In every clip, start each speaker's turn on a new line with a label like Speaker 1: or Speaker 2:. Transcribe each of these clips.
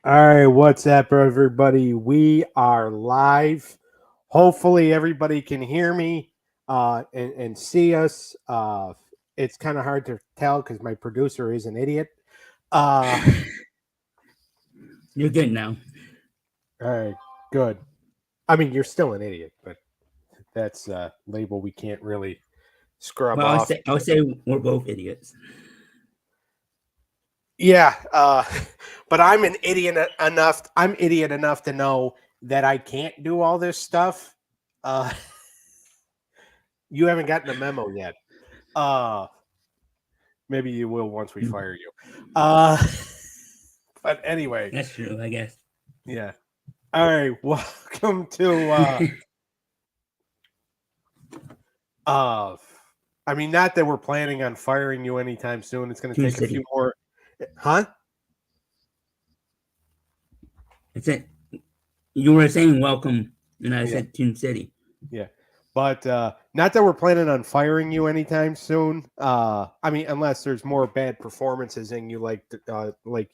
Speaker 1: All right, what's up, everybody? We are live. Hopefully, everybody can hear me and see us. It's kind of hard to tell because my producer is an idiot. Uh,
Speaker 2: You're good now.
Speaker 1: all right, good. I mean, you're still an idiot, but that's a label we can't really scrub
Speaker 2: Well,
Speaker 1: off.
Speaker 2: I'll say we're both idiots.
Speaker 1: Yeah, but I'm an idiot enough. I'm idiot enough to know that I can't do all this stuff. Uh, you haven't gotten the memo yet. Uh, maybe you will once we fire you. Uh, but anyway,
Speaker 2: That's true, I guess.
Speaker 1: yeah. All right, welcome to. I mean, not that we're planning on firing you anytime soon. It's going to
Speaker 2: Toon
Speaker 1: take a
Speaker 2: City.
Speaker 1: few more. Huh?
Speaker 2: That's it. You were saying welcome, and I
Speaker 1: Yeah.
Speaker 2: said Toon City.
Speaker 1: Yeah. But not that we're planning on firing you anytime soon. I mean, unless there's more bad performances in you, like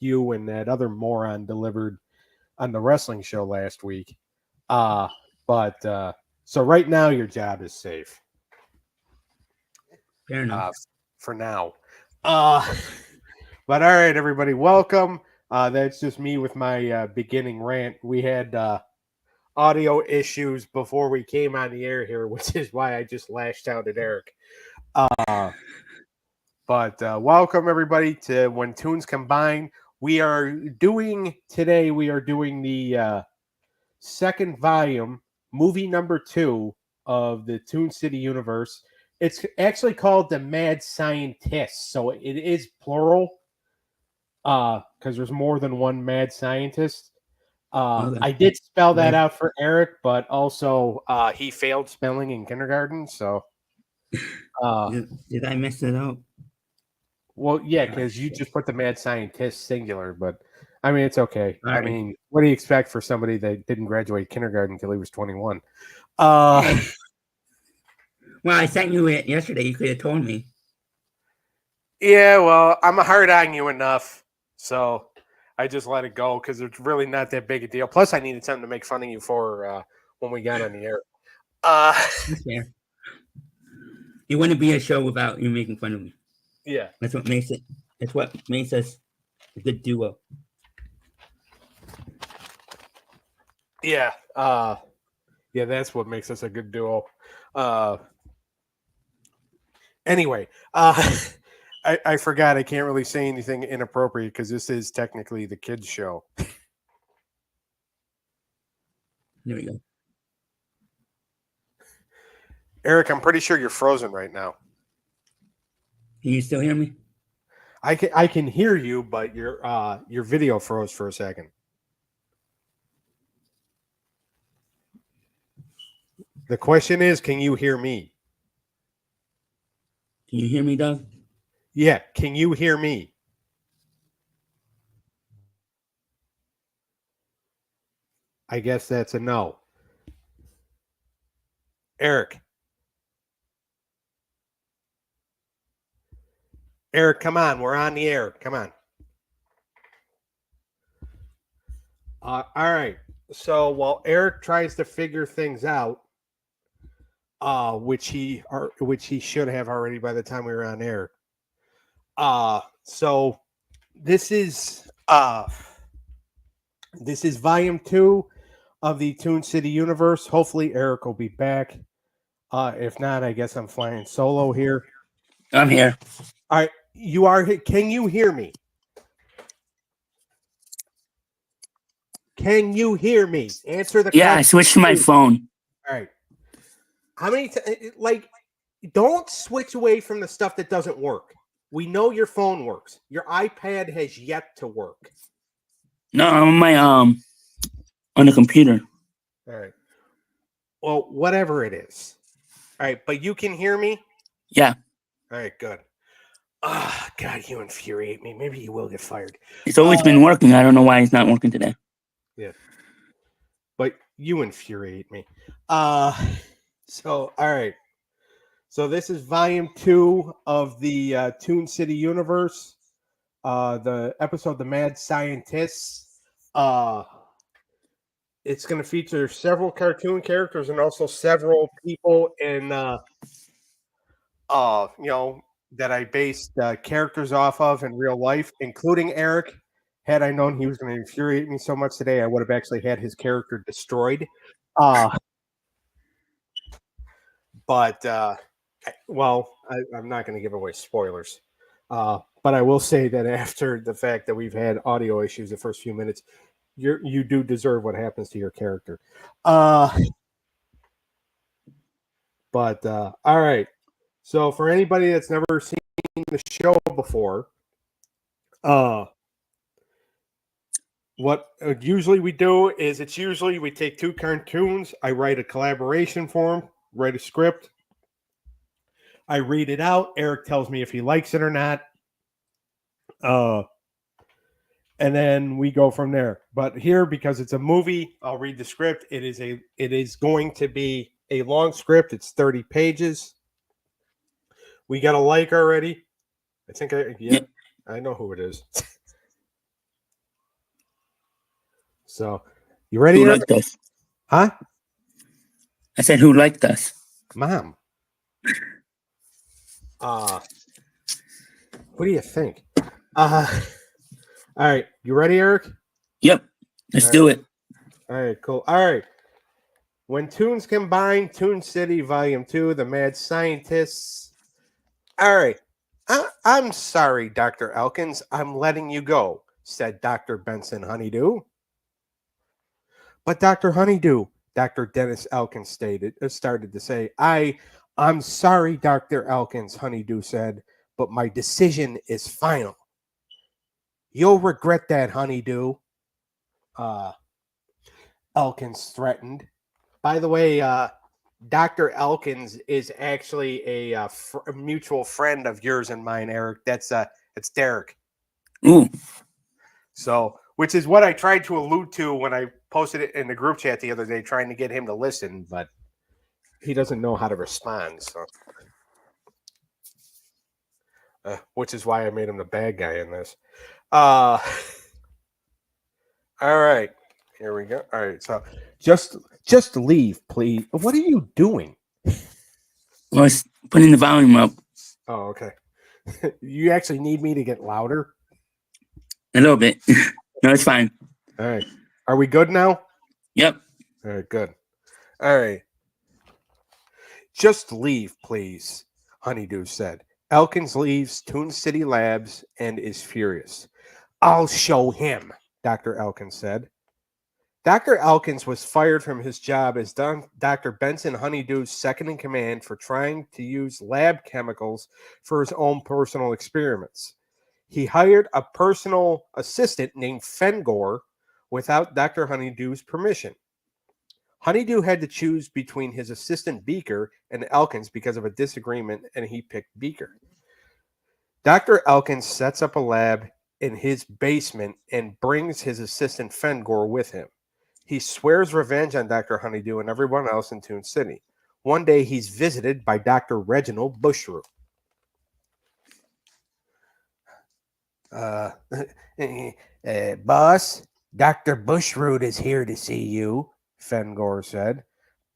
Speaker 1: you and that other moron delivered on the wrestling show last week. But so right now your job is safe.
Speaker 2: Fair enough.
Speaker 1: For now. But all right, everybody, welcome. That's just me with my beginning rant. We had audio issues before we came on the air here, which is why I just lashed out at Eric. But welcome everybody to When Toons Combine. We are doing the second volume, movie number 2 of the Toon City universe. It's actually called The Mad Scientist, so it is plural because there's more than one mad scientist.
Speaker 2: Okay.
Speaker 1: I did spell that out for Eric, but also he failed spelling in kindergarten. So,
Speaker 2: Did I mess it up?
Speaker 1: well, yeah, because you just put the mad scientist singular, but I mean, it's okay.
Speaker 2: All
Speaker 1: I
Speaker 2: right.
Speaker 1: mean, what do you expect for somebody that didn't graduate kindergarten until he was 21?
Speaker 2: Hey. Well, I sent you it yesterday. You could have told me.
Speaker 1: Yeah, well, I'm hard on you enough, so I just let it go because it's really not that big a deal. Plus, I needed something to make fun of you for when we got on the air.
Speaker 2: That's fair. It wouldn't be a show without you making fun of me.
Speaker 1: Yeah.
Speaker 2: That's what makes it. That's what makes us a good duo.
Speaker 1: Yeah. Yeah, that's what makes us a good duo. Anyway, I forgot I can't really say anything inappropriate because this is technically the kids' show.
Speaker 2: There we go.
Speaker 1: Eric, I'm pretty sure you're frozen right now.
Speaker 2: Can you still hear me?
Speaker 1: I can hear you, but your video froze for a second. The question is, can you hear me?
Speaker 2: Can you hear me, Doug?
Speaker 1: Yeah, can you hear me? I guess that's a no. Eric. Eric, come on. We're on the air. Come on. All right. So while Eric tries to figure things out, which he should have already by the time we were on air. So this is volume 2 of the Toon City universe. Hopefully Eric will be back. If not, I guess I'm flying solo here.
Speaker 2: I'm here.
Speaker 1: All right, you are. Can you hear me? Can you hear me? Answer the question.
Speaker 2: Yeah, I switched to my phone.
Speaker 1: All right. How many don't switch away from the stuff that doesn't work. We know your phone works. Your iPad has yet to work.
Speaker 2: No, I'm on my on the computer.
Speaker 1: All right. Well, whatever it is. All right, but you can hear me?
Speaker 2: Yeah.
Speaker 1: All right, good. Ah, God, you infuriate me. Maybe you will get fired.
Speaker 2: It's always been working. I don't know why it's not working today.
Speaker 1: Yeah. But you infuriate me. So, all right. So this is volume 2 of the Toon City universe. The episode, The Mad Scientists. It's going to feature several cartoon characters and also several people in that I based characters off of in real life, including Eric. Had I known he was going to infuriate me so much today, I would have actually had his character destroyed. But I'm not going to give away spoilers. But I will say that after the fact that we've had audio issues the first few minutes, you do deserve what happens to your character. But all right. So for anybody that's never seen the show before, what usually we do is we take two cartoons, I write a collaboration for them, write a script, I read it out, Eric tells me if he likes it or not, and then we go from there. But here, because it's a movie, I'll read the script. It is going to be a long script. It's 30 pages. We got a like already. I think I know who it is. So, you ready?
Speaker 2: Who liked us?
Speaker 1: Huh?
Speaker 2: I said, who liked us?
Speaker 1: Mom. What do you think? All right. You ready, Eric?
Speaker 2: Yep. Let's do it.
Speaker 1: All right, cool. All right. When Toons Combine, Toon City Volume 2, The Mad Scientists. All right. I'm sorry, Dr. Elkins. I'm letting you go, said Dr. Benson Honeydew. But Dr. Honeydew, Dr. Dennis Elkins started to say, I'm sorry, Dr. Elkins, Honeydew said, but my decision is final. You'll regret that, Honeydew. Elkins threatened. By the way, Dr. Elkins is actually a mutual friend of yours and mine, Eric. It's Derek.
Speaker 2: Ooh.
Speaker 1: So, which is what I tried to allude to when I posted it in the group chat the other day, trying to get him to listen, but he doesn't know how to respond. So, which is why I made him the bad guy in this. All right, here we go. All right, so just leave, please. What are you doing?
Speaker 2: Well, it's putting the volume up.
Speaker 1: Oh, okay. You actually need me to get louder?
Speaker 2: A little bit. No, it's fine.
Speaker 1: All right. Are we good now?
Speaker 2: Yep.
Speaker 1: All right, good. All right. Just leave, please, Honeydew said. Elkins leaves Toon City Labs and is furious. I'll show him, Dr. Elkins said. Dr. Elkins was fired from his job as Dr. Benson Honeydew's second in command for trying to use lab chemicals for his own personal experiments. He hired a personal assistant named Fengor without Dr. Honeydew's permission. Honeydew had to choose between his assistant Beaker and Elkins because of a disagreement, and he picked Beaker. Dr. Elkins sets up a lab in his basement and brings his assistant Fengor with him. He swears revenge on Dr. Honeydew and everyone else in Toon City. One day, he's visited by Dr. Reginald Bushroot. Boss, Dr. Bushroot is here to see you, Fengor said.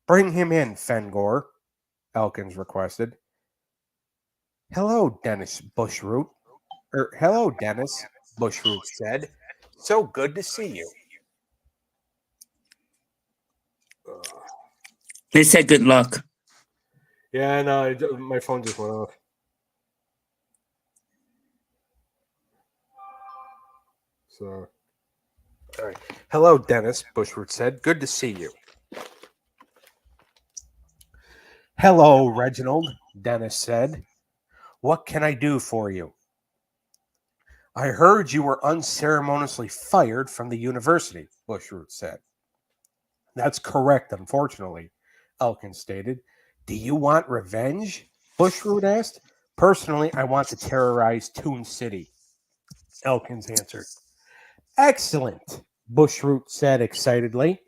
Speaker 1: Bring him in, Fengor, Elkins requested. Hello, Dennis, Bushroot said. So good to see you.
Speaker 2: They said good luck.
Speaker 1: Yeah, no, my phone just went off. So, all right. Hello, Dennis, Bushroot said. Good to see you. Hello, Reginald, Dennis said. What can I do for you? I heard you were unceremoniously fired from the university, Bushroot said. That's correct, unfortunately, Elkins stated. Do you want revenge? Bushroot asked. Personally, I want to terrorize Toon City, Elkins answered. Excellent, Bushroot said excitedly.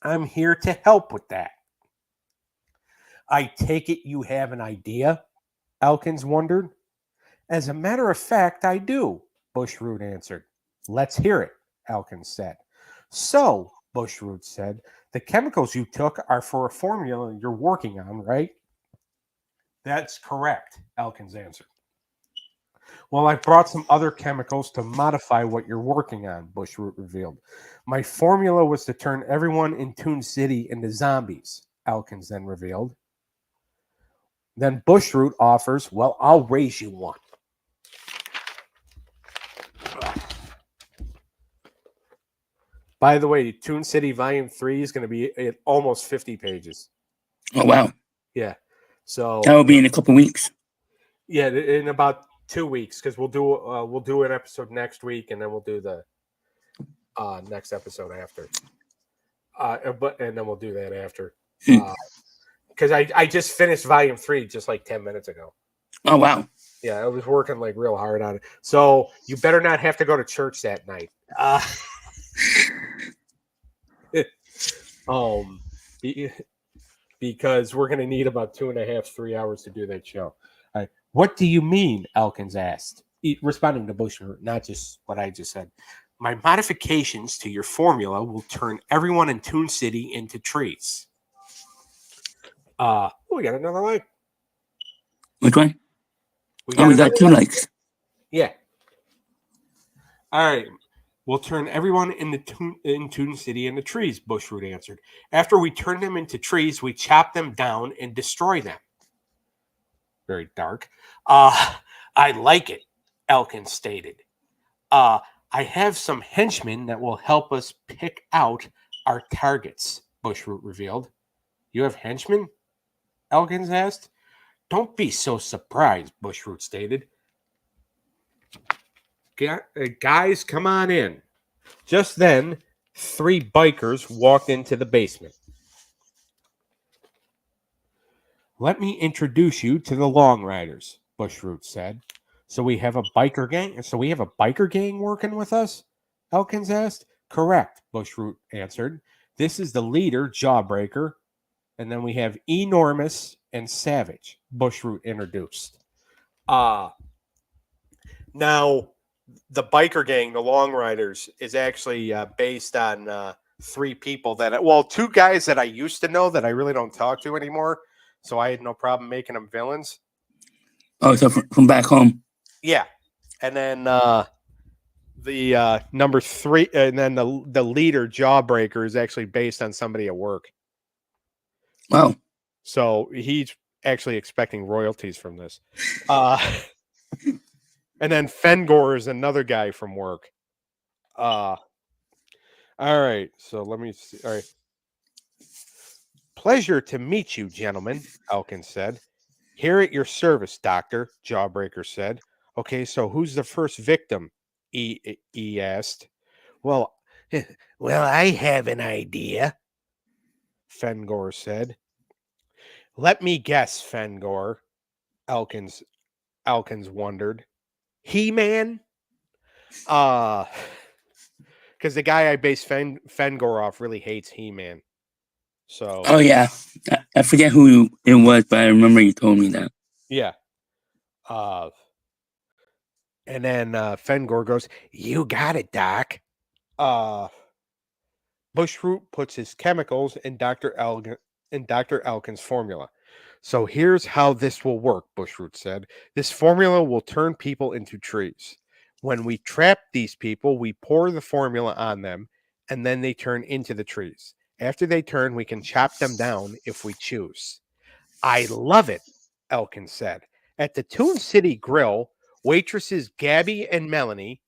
Speaker 1: I'm here to help with that. I take it you have an idea? Elkins wondered. As a matter of fact, I do, Bushroot answered. Let's hear it, Elkins said. So, Bushroot said, the chemicals you took are for a formula you're working on, right? That's correct, Elkins answered. Well, I've brought some other chemicals to modify what you're working on, Bushroot revealed. My formula was to turn everyone in Toon City into zombies, Elkins then revealed. Then Bushroot offers, well, I'll raise you one. By the way, Toon City Volume 3 is going to be at almost 50 pages.
Speaker 2: Oh, wow.
Speaker 1: Yeah. So
Speaker 2: That will be in a couple weeks.
Speaker 1: Yeah, in about 2 weeks, because we'll do an episode next week, and then we'll do the next episode after. And then we'll do that after. Because I just finished Volume 3 just like 10 minutes ago.
Speaker 2: Oh, wow.
Speaker 1: Yeah, I was working like real hard on it. So you better not have to go to church that night. Because we're going to need about 2.5, 3 hours to do that show. What do you mean? Elkins asked, responding to Bushroot, not just what I just said. My modifications to your formula will turn everyone in Toon City into trees. We got another like.
Speaker 2: Which one? We got 2 likes.
Speaker 1: Yeah. All right. We'll turn everyone in Toon City into trees, Bushroot answered. After we turn them into trees, we chop them down and destroy them. Very dark. I like it, Elkins stated. I have some henchmen that will help us pick out our targets, Bushroot revealed. You have henchmen? Elkins asked. Don't be so surprised, Bushroot stated. Guys, come on in. Just then, 3 bikers walked into the basement. Let me introduce you to the Long Riders, Bushroot said. So we have a biker gang working with us? Elkins asked. Correct, Bushroot answered. This is the leader, Jawbreaker. And then we have Enormous and Savage, Bushroot introduced. Now, the biker gang, the Long Riders, is actually based on 3 people 2 guys that I used to know that I really don't talk to anymore. So I had no problem making them villains.
Speaker 2: Oh, so from back home.
Speaker 1: Yeah. And then the number 3, and then the leader, Jawbreaker, is actually based on somebody at work.
Speaker 2: Wow.
Speaker 1: So he's actually expecting royalties from this. And then Fengor is another guy from work. All right. So let me see. All right. Pleasure to meet you, gentlemen, Elkins said. Here at your service, Doctor, Jawbreaker said. Okay, so who's the first victim? He asked. Well, I have an idea, Fengor said. Let me guess, Fengor, Elkins wondered. He-Man? Because the guy I base Fengor off really hates He-Man. So.
Speaker 2: Oh, yeah. I forget who it was, but I remember you told me that.
Speaker 1: Yeah. And then Fengor goes, you got it, Doc. Bushroot puts his chemicals in Dr. Elkin's formula. So here's how this will work, Bushroot said. This formula will turn people into trees. When we trap these people, we pour the formula on them, and then they turn into the trees. After they turn, we can chop them down if we choose. I love it, Elkin said. At the Toon City Grill, waitresses Gabby and Melanie,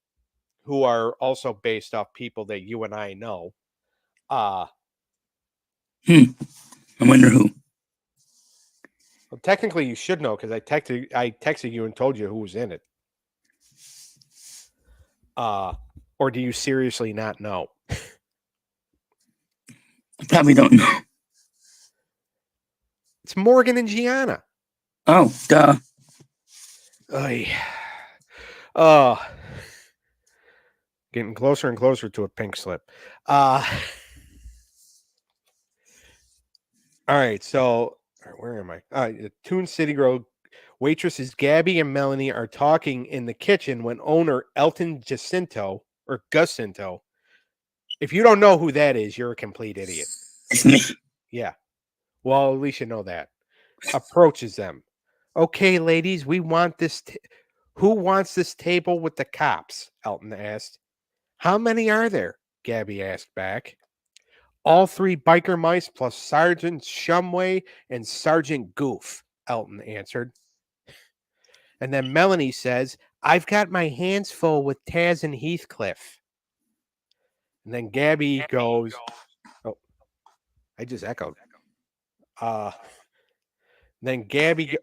Speaker 1: who are also based off people that you and I know.
Speaker 2: I wonder who.
Speaker 1: Well, technically, you should know because I texted you and told you who was in it. Or do you seriously not know?
Speaker 2: I probably don't know.
Speaker 1: It's Morgan and Gianna.
Speaker 2: Oh, duh.
Speaker 1: Getting closer and closer to a pink slip. All right, so where am I? Toon City Grow waitresses Gabby and Melanie are talking in the kitchen when owner Elton Gucinto If you don't know who that is, you're a complete idiot.
Speaker 2: It's me.
Speaker 1: Yeah. Well, at least you know that. Approaches them. Okay, ladies, we want this. Who wants this table with the cops? Elton asked. How many are there? Gabby asked back. All three biker mice plus Sergeant Shumway and Sergeant Goof, Elton answered. And then Melanie says, I've got my hands full with Taz and Heathcliff. And then Gabby goes, oh, I just echoed. Then Gabby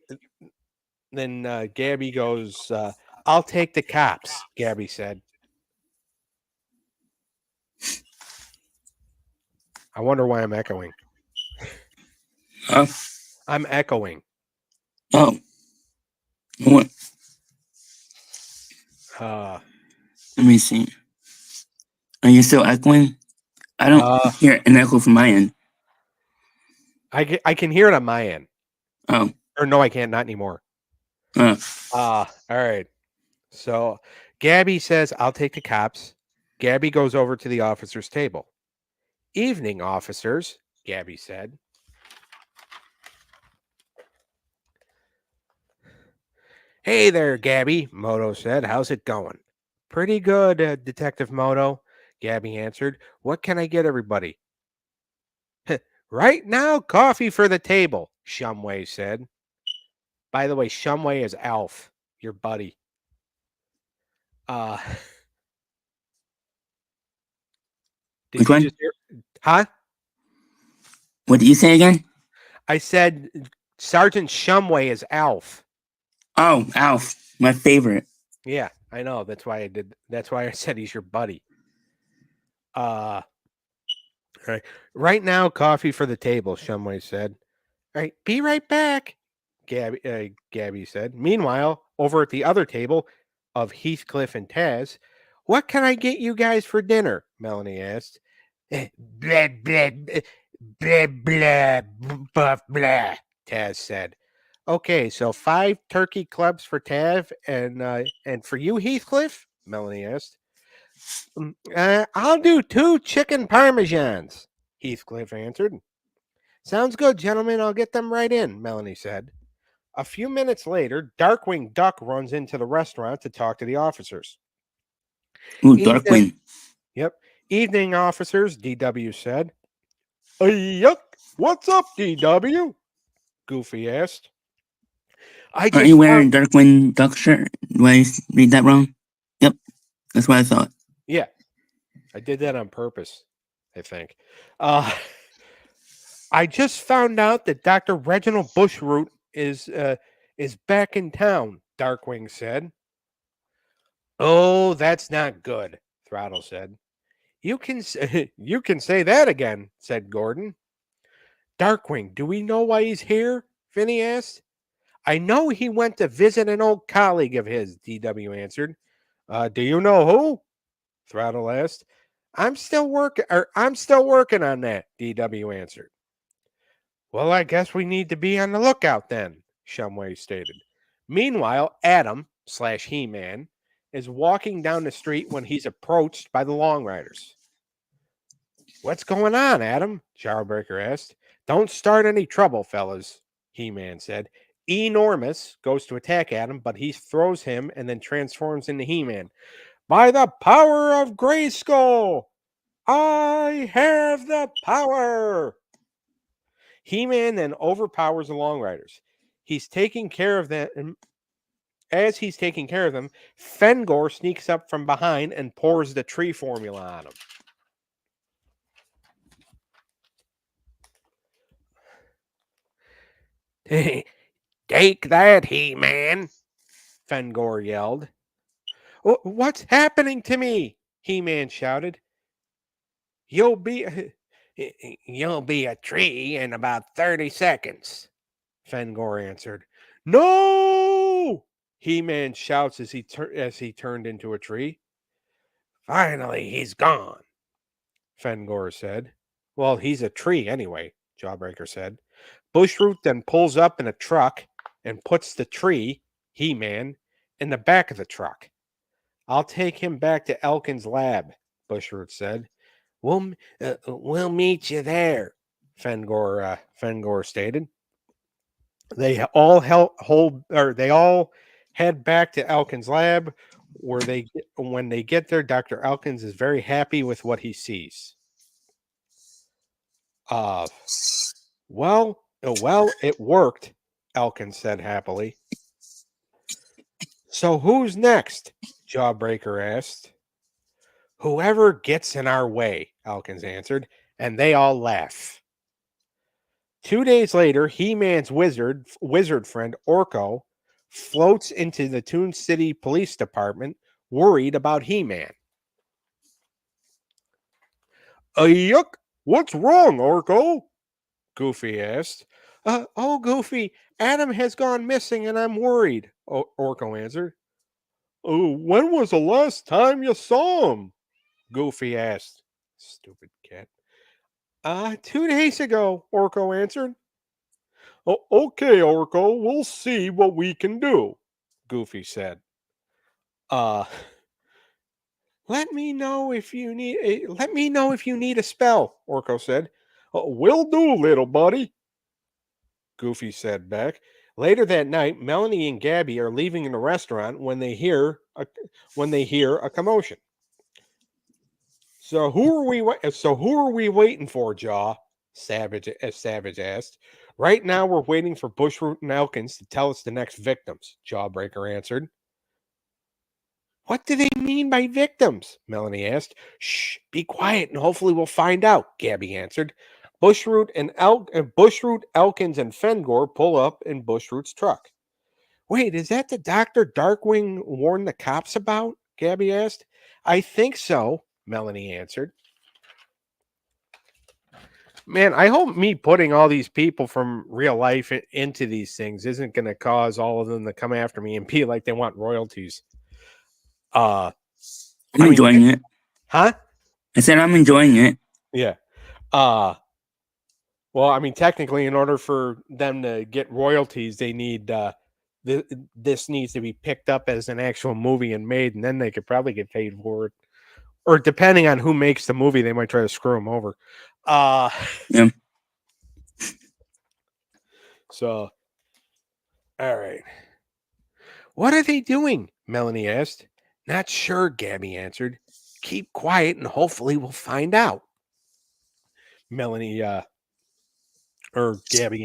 Speaker 1: goes, I'll take the cops, Gabby said. I wonder why I'm echoing.
Speaker 2: Oh.
Speaker 1: I'm echoing.
Speaker 2: Oh. What?
Speaker 1: Uh,
Speaker 2: Let me see. Are you still echoing? I don't hear an echo from my end.
Speaker 1: I can hear it on my end.
Speaker 2: Oh.
Speaker 1: Or no, I can't. Not anymore. All right. So Gabby says, I'll take the cops. Gabby goes over to the officer's table. Evening, officers, Gabby said. Hey there, Gabby, Moto said. How's it going? Pretty good, Detective Moto, Gabby answered. What can I get everybody? Right now, coffee for the table, Shumway said. By the way, Shumway is Alf, your buddy. Did
Speaker 2: Which
Speaker 1: you
Speaker 2: one?
Speaker 1: just hear? Huh?
Speaker 2: What did you say again?
Speaker 1: I said Sergeant Shumway is Alf.
Speaker 2: Oh, Alf, my favorite.
Speaker 1: Yeah, I know. That's why I did. That's why I said he's your buddy. Right. Right now, coffee for the table, Shumway said. All right, be right back, Gabby said. Meanwhile, over at the other table of Heathcliff and Taz, what can I get you guys for dinner? Melanie asked. Blah, blah, blah, blah, blah, blah, Taz said. Okay, so 5 turkey clubs for Tav and for you, Heathcliff? Melanie asked. I'll do 2 chicken parmesans, Heathcliff answered. Sounds good, gentlemen. I'll get them right in, Melanie said. A few minutes later, Darkwing Duck runs into the restaurant to talk to the officers.
Speaker 2: Ooh, Darkwing.
Speaker 1: Yep. Evening, officers, DW said. Yuck. What's up, DW? Goofy asked.
Speaker 2: Aren't you wearing Darkwing Duck shirt? Do I read that wrong? Yep, that's what I thought.
Speaker 1: Yeah, I did that on purpose, I think. I just found out that Dr. Reginald Bushroot is back in town, Darkwing said. Oh, that's not good, Throttle said. You can you can say that again, said Gordon. Darkwing, do we know why he's here? Finny asked. I know he went to visit an old colleague of his, DW answered. Do you know who? Throttle asked. I'm still working on that, DW answered. Well, I guess we need to be on the lookout then, Shumway stated. Meanwhile, Adam / He-Man is walking down the street when he's approached by the Long Riders. What's going on, Adam? Jawbreaker asked. Don't start any trouble, fellas, He-Man said. Enormous goes to attack Adam, but he throws him and then transforms into He-Man. By the power of Grayskull, I have the power. He-Man then overpowers the Long Riders. He's taking care of them. As he's taking care of them, Fengor sneaks up from behind and pours the tree formula on him. Take that, He-Man, Fengor yelled. What's happening to me? He-Man shouted. You'll be a tree in about 30 seconds, Fengor answered. No! He-Man shouts as he turned into a tree. Finally, he's gone, Fengor said. Well, he's a tree anyway, Jawbreaker said. Bushroot then pulls up in a truck and puts the tree, He-Man, in the back of the truck. I'll take him back to Elkin's lab, Bushroot said. We'll meet you there, Fengor stated. They all they all head back to Elkin's lab, when they get there, Dr. Elkins is very happy with what he sees. Uh well, it worked, Elkins said happily. So who's next? Jawbreaker asked. Whoever gets in our way, Elkins answered, and they all laugh. 2 days later, He-Man's wizard friend Orko floats into the Toon City Police Department, worried about He-Man. Yuck! What's wrong, Orko? Goofy asked. Oh, Goofy, Adam has gone missing and I'm worried, Orko answered. Oh, when was the last time you saw him? Goofy asked. Stupid cat. 2 days ago, Orko answered. Oh, okay, Orko, we'll see what we can do, Goofy said. Uh let me know if you need a spell, Orko said. Will do, little buddy, Goofy said back. Later that night, Melanie and Gabby are leaving the restaurant when they hear a commotion. So who are we waiting for, Jaw? Savage asked. Right now we're waiting for Bushroot and Elkins to tell us the next victims, Jawbreaker answered. What do they mean by victims? Melanie asked. Shh, be quiet and hopefully we'll find out, Gabby answered. Bushroot, Elkins, and Fengor pull up in Bushroot's truck. Wait, is that the Dr. Darkwing warned the cops about? Gabby asked. I think so, Melanie answered. Man, I hope me putting all these people from real life into these things isn't going to cause all of them to come after me and be like they want royalties.
Speaker 2: I'm enjoying it.
Speaker 1: Huh?
Speaker 2: I said I'm enjoying it.
Speaker 1: Yeah. Well, I mean, technically, in order for them to get royalties, they need this needs to be picked up as an actual movie and made, and then they could probably get paid for it. Or depending on who makes the movie, they might try to screw them over.
Speaker 2: Yeah.
Speaker 1: So, all right. What are they doing? Melanie asked. Not sure, Gabby answered. Keep quiet and hopefully we'll find out. Gabby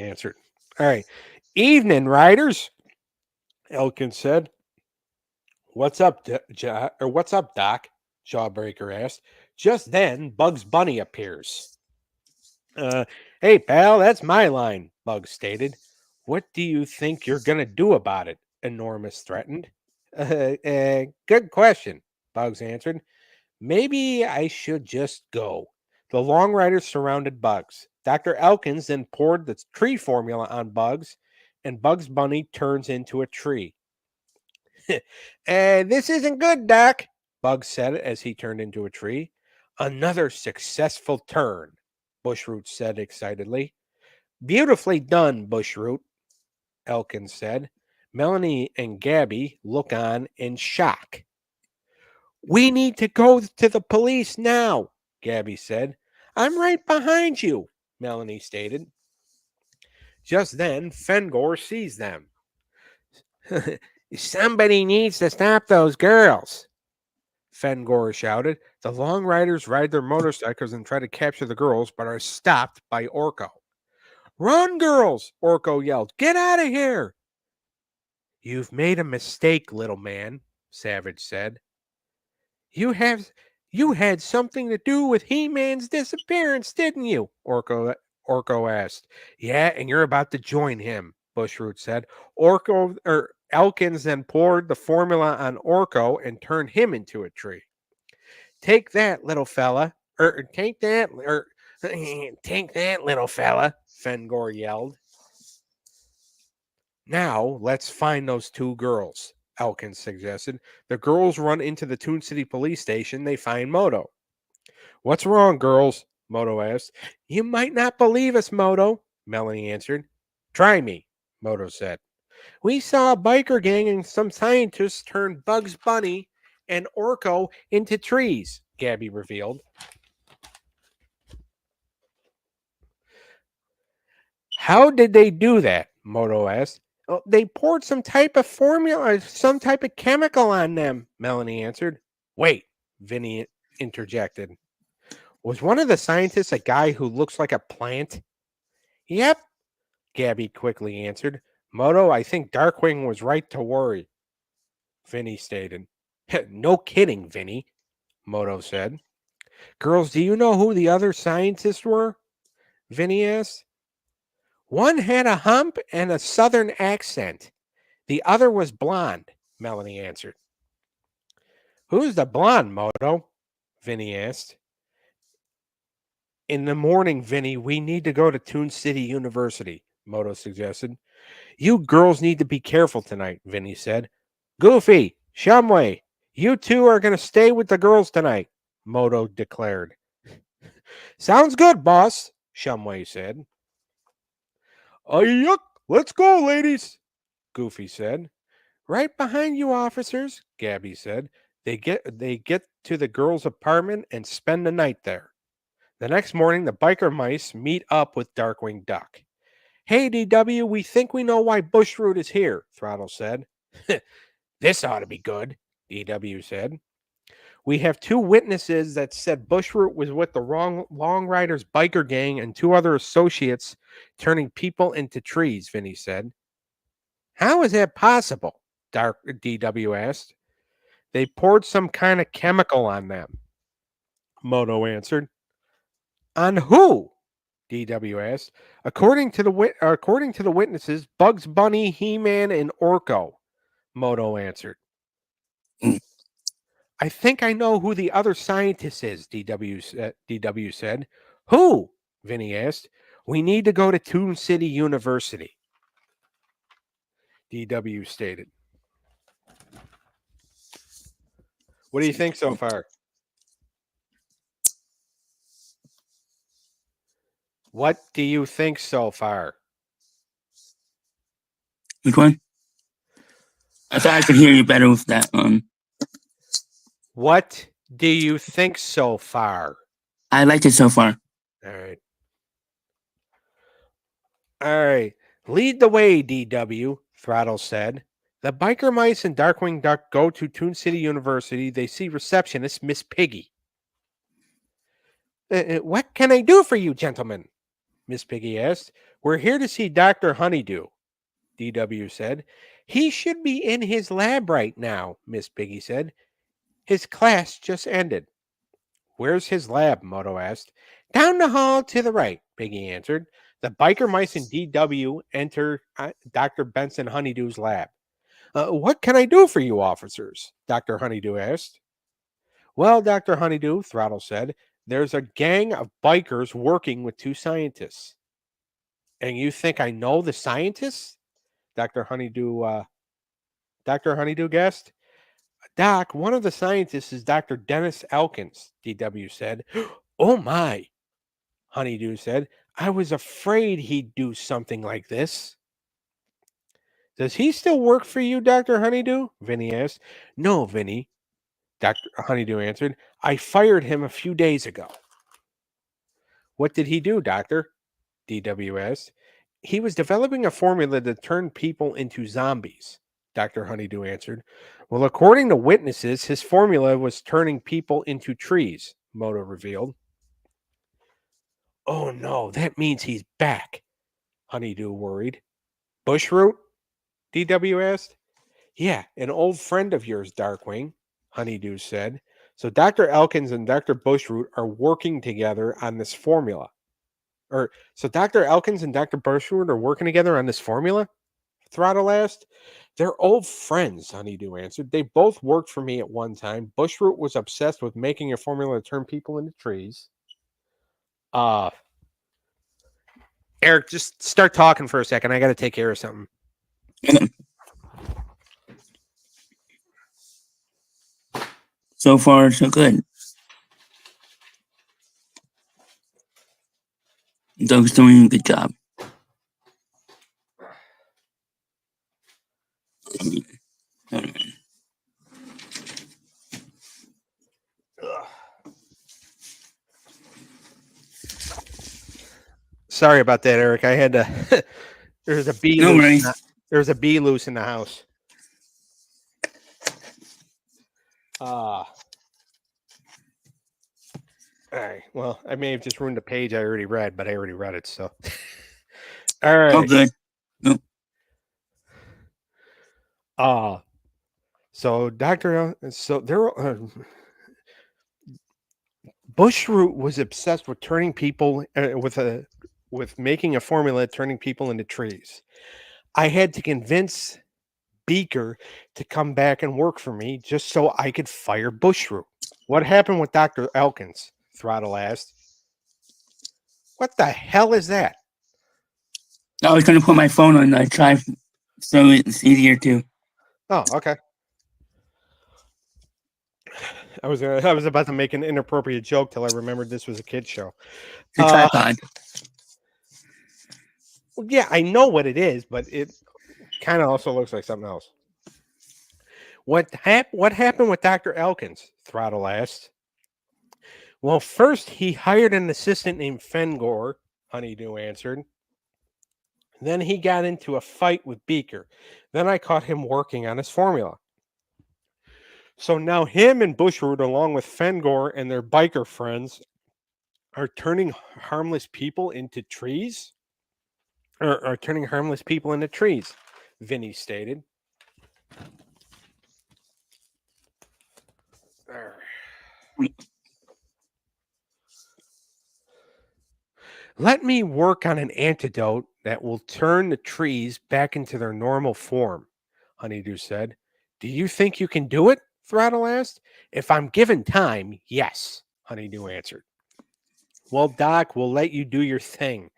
Speaker 1: answered. All right. Evening, riders, Elkins said. What's up, what's up, Doc? Jawbreaker asked. Just then, Bugs Bunny appears. Hey, pal, that's my line, Bugs stated. What do you think you're going to do about it? Enormous threatened. Good question, Bugs answered. Maybe I should just go. The Long Riders surrounded Bugs. Dr. Elkins then poured the tree formula on Bugs, and Bugs Bunny turns into a tree. This isn't good, Doc, Bugs said as he turned into a tree. Another successful turn, Bushroot said excitedly. Beautifully done, Bushroot, Elkins said. Melanie and Gabby look on in shock. We need to go to the police now, Gabby said. I'm right behind you, Melanie stated. Just then, Fengor sees them. Somebody needs to stop those girls, Fengor shouted. The Long Riders ride their motorcycles and try to capture the girls, but are stopped by Orko. Run, girls, Orko yelled. Get out of here. You've made a mistake, little man, Savage said. You had something to do with He-Man's disappearance, didn't you? Orko asked. Yeah, and you're about to join him, Bushroot said. Elkins then poured the formula on Orko and turned him into a tree. Take that, little fella. Take that, little fella, Fengor yelled. Now, let's find those two girls, Elkins suggested. The girls run into the Toon City police station. They find Moto. What's wrong, girls? Moto asked. You might not believe us, Moto, Melanie answered. Try me, Moto said. We saw a biker gang and some scientists turn Bugs Bunny and Orko into trees, Gabby revealed. How did they do that? Moto asked. "Oh, they poured some type of formula, some type of chemical on them," Melanie answered. Wait, Vinny interjected. Was one of the scientists a guy who looks like a plant? Yep, Gabby quickly answered. Moto, I think Darkwing was right to worry, Vinny stated. No kidding, Vinny, Moto said. Girls, do you know who the other scientists were? Vinny asked. One had a hump and a southern accent. The other was blonde, Melanie answered. Who's the blonde, Moto? Vinny asked. In the morning, Vinny, we need to go to Toon City University, Moto suggested. You girls need to be careful tonight, Vinny said. Goofy, Shumway, you two are going to stay with the girls tonight, Moto declared. Sounds good, boss, Shumway said. Oh, yuck, let's go, ladies, Goofy said. Right behind you, officers, Gabby said. They get to the girls' apartment and spend the night there. The next morning, the biker mice meet up with Darkwing Duck. Hey, DW, we think we know why Bushroot is here, Throttle said. This ought to be good, DW said. We have two witnesses that said Bushroot was with the Long Riders biker gang and two other associates turning people into trees, Vinny said. How is that possible? DW asked. They poured some kind of chemical on them, Moto answered. On who? DW asked. According to the witnesses, Bugs Bunny, He-Man, and Orko, Moto answered. I think I know who the other scientist is, DW said. Who? Vinny asked. We need to go to Toon City University, DW stated. What do you think so far? What do you think so far?
Speaker 2: Which one? I thought I could hear you better with that.
Speaker 1: What do you think so far?
Speaker 2: I liked it so far.
Speaker 1: All right. All right. Lead the way, DW, Throttle said. The biker mice and Darkwing Duck go to Toon City University. They see receptionist Miss Piggy. What can I do for you, gentlemen? Miss Piggy asked. We're here to see Dr. Honeydew, DW said. He should be in his lab right now, Miss Piggy said. His class just ended. Where's his lab? Moto asked. Down the hall to the right, Piggy answered. The biker mice and DW enter Dr. Benson Honeydew's lab. What can I do for you, officers? Dr. Honeydew asked. Well, Dr. Honeydew, Throttle said, there's a gang of bikers working with two scientists. And you think I know the scientists? Dr. Honeydew guessed. Doc, one of the scientists is Dr. Dennis Elkins, DW said. Oh my, Honeydew said. I was afraid he'd do something like this. Does he still work for you, Dr. Honeydew? Vinny asked. No, Vinny, Dr. Honeydew answered. I fired him a few days ago. What did he do, Doctor? DW asked. He was developing a formula to turn people into zombies, Dr. Honeydew answered. Well, according to witnesses, his formula was turning people into trees, Moto revealed. Oh no, that means he's back, Honeydew worried. Bushroot? DW asked. Yeah, an old friend of yours, Darkwing, Honeydew said. So Dr. Elkins and Dr. Bushroot are working together on this formula. So Dr. Elkins and Dr. Bushroot are working together on this formula? Throttle asked. They're old friends, Honeydew answered. They both worked for me at one time. Bushroot was obsessed with making a formula to turn people into trees. Eric, just start talking for a second. I got to take care of something.
Speaker 2: So far, so good. Doug's doing a good job.
Speaker 1: Sorry about that, Eric. I had to. There's a bee
Speaker 2: No
Speaker 1: loose.
Speaker 2: worries.
Speaker 1: There's a bee loose in the house. All right. Well, I may have just ruined the page I already read, but I already read it. So, all
Speaker 2: Oh,
Speaker 1: right.
Speaker 2: good. Oh,
Speaker 1: So Doctor. So there. Bushroot was obsessed with turning people with making a formula turning people into trees. I had to convince Beaker to come back and work for me just so I could fire Bushroot. What happened with Dr. Elkins? Throttle asked. What the hell is that?
Speaker 2: I was going to put my phone on the charge so it's easier to.
Speaker 1: Oh, okay. I was about to make an inappropriate joke till I remembered this was a kid's show.
Speaker 2: The tripod.
Speaker 1: Yeah, I know what it is, but it kind of also looks like something else. What happened with Dr. Elkins? Throttle asked. Well, first he hired an assistant named Fengor, Honeydew answered. Then he got into a fight with Beaker. Then I caught him working on his formula. So now him and Bushroot, along with Fengor and their biker friends, are turning harmless people into trees? Or are turning harmless people into trees, Vinny stated. Let me work on an antidote that will turn the trees back into their normal form, Honeydew said. Do you think you can do it? Throttle asked. If I'm given time, yes, Honeydew answered. Well, Doc, we'll let you do your thing,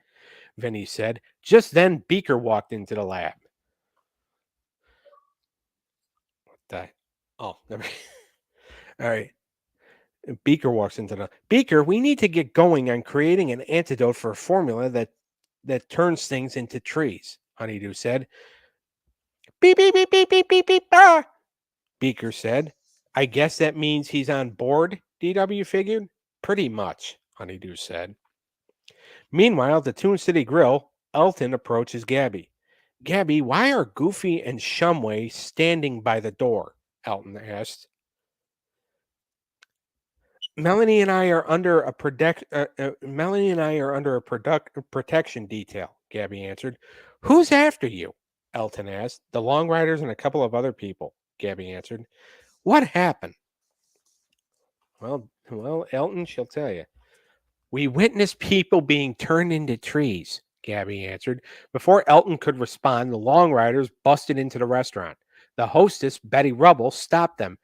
Speaker 1: Vinny said. Just then, Beaker walked into the lab. What the? Oh, never. All right. Beaker walks into the Beaker. We need to get going on creating an antidote for a formula that turns things into trees. Honeydew said. Beep beep beep beep beep beep beep. Ah! Beaker said. I guess that means he's on board. DW figured. Pretty much. Honeydew said. Meanwhile, at the Toon City Grill, Elton approaches Gabby. Gabby, why are Goofy and Shumway standing by the door? Elton asked. Melanie and I are under a protection detail, Gabby answered. Who's after you? Elton asked. The Long Riders and a couple of other people, Gabby answered. What happened? Well, Elton, she'll tell you. We witnessed people being turned into trees, Gabby answered. Before Elton could respond, the Long Riders busted into the restaurant. The hostess, Betty Rubble, stopped them.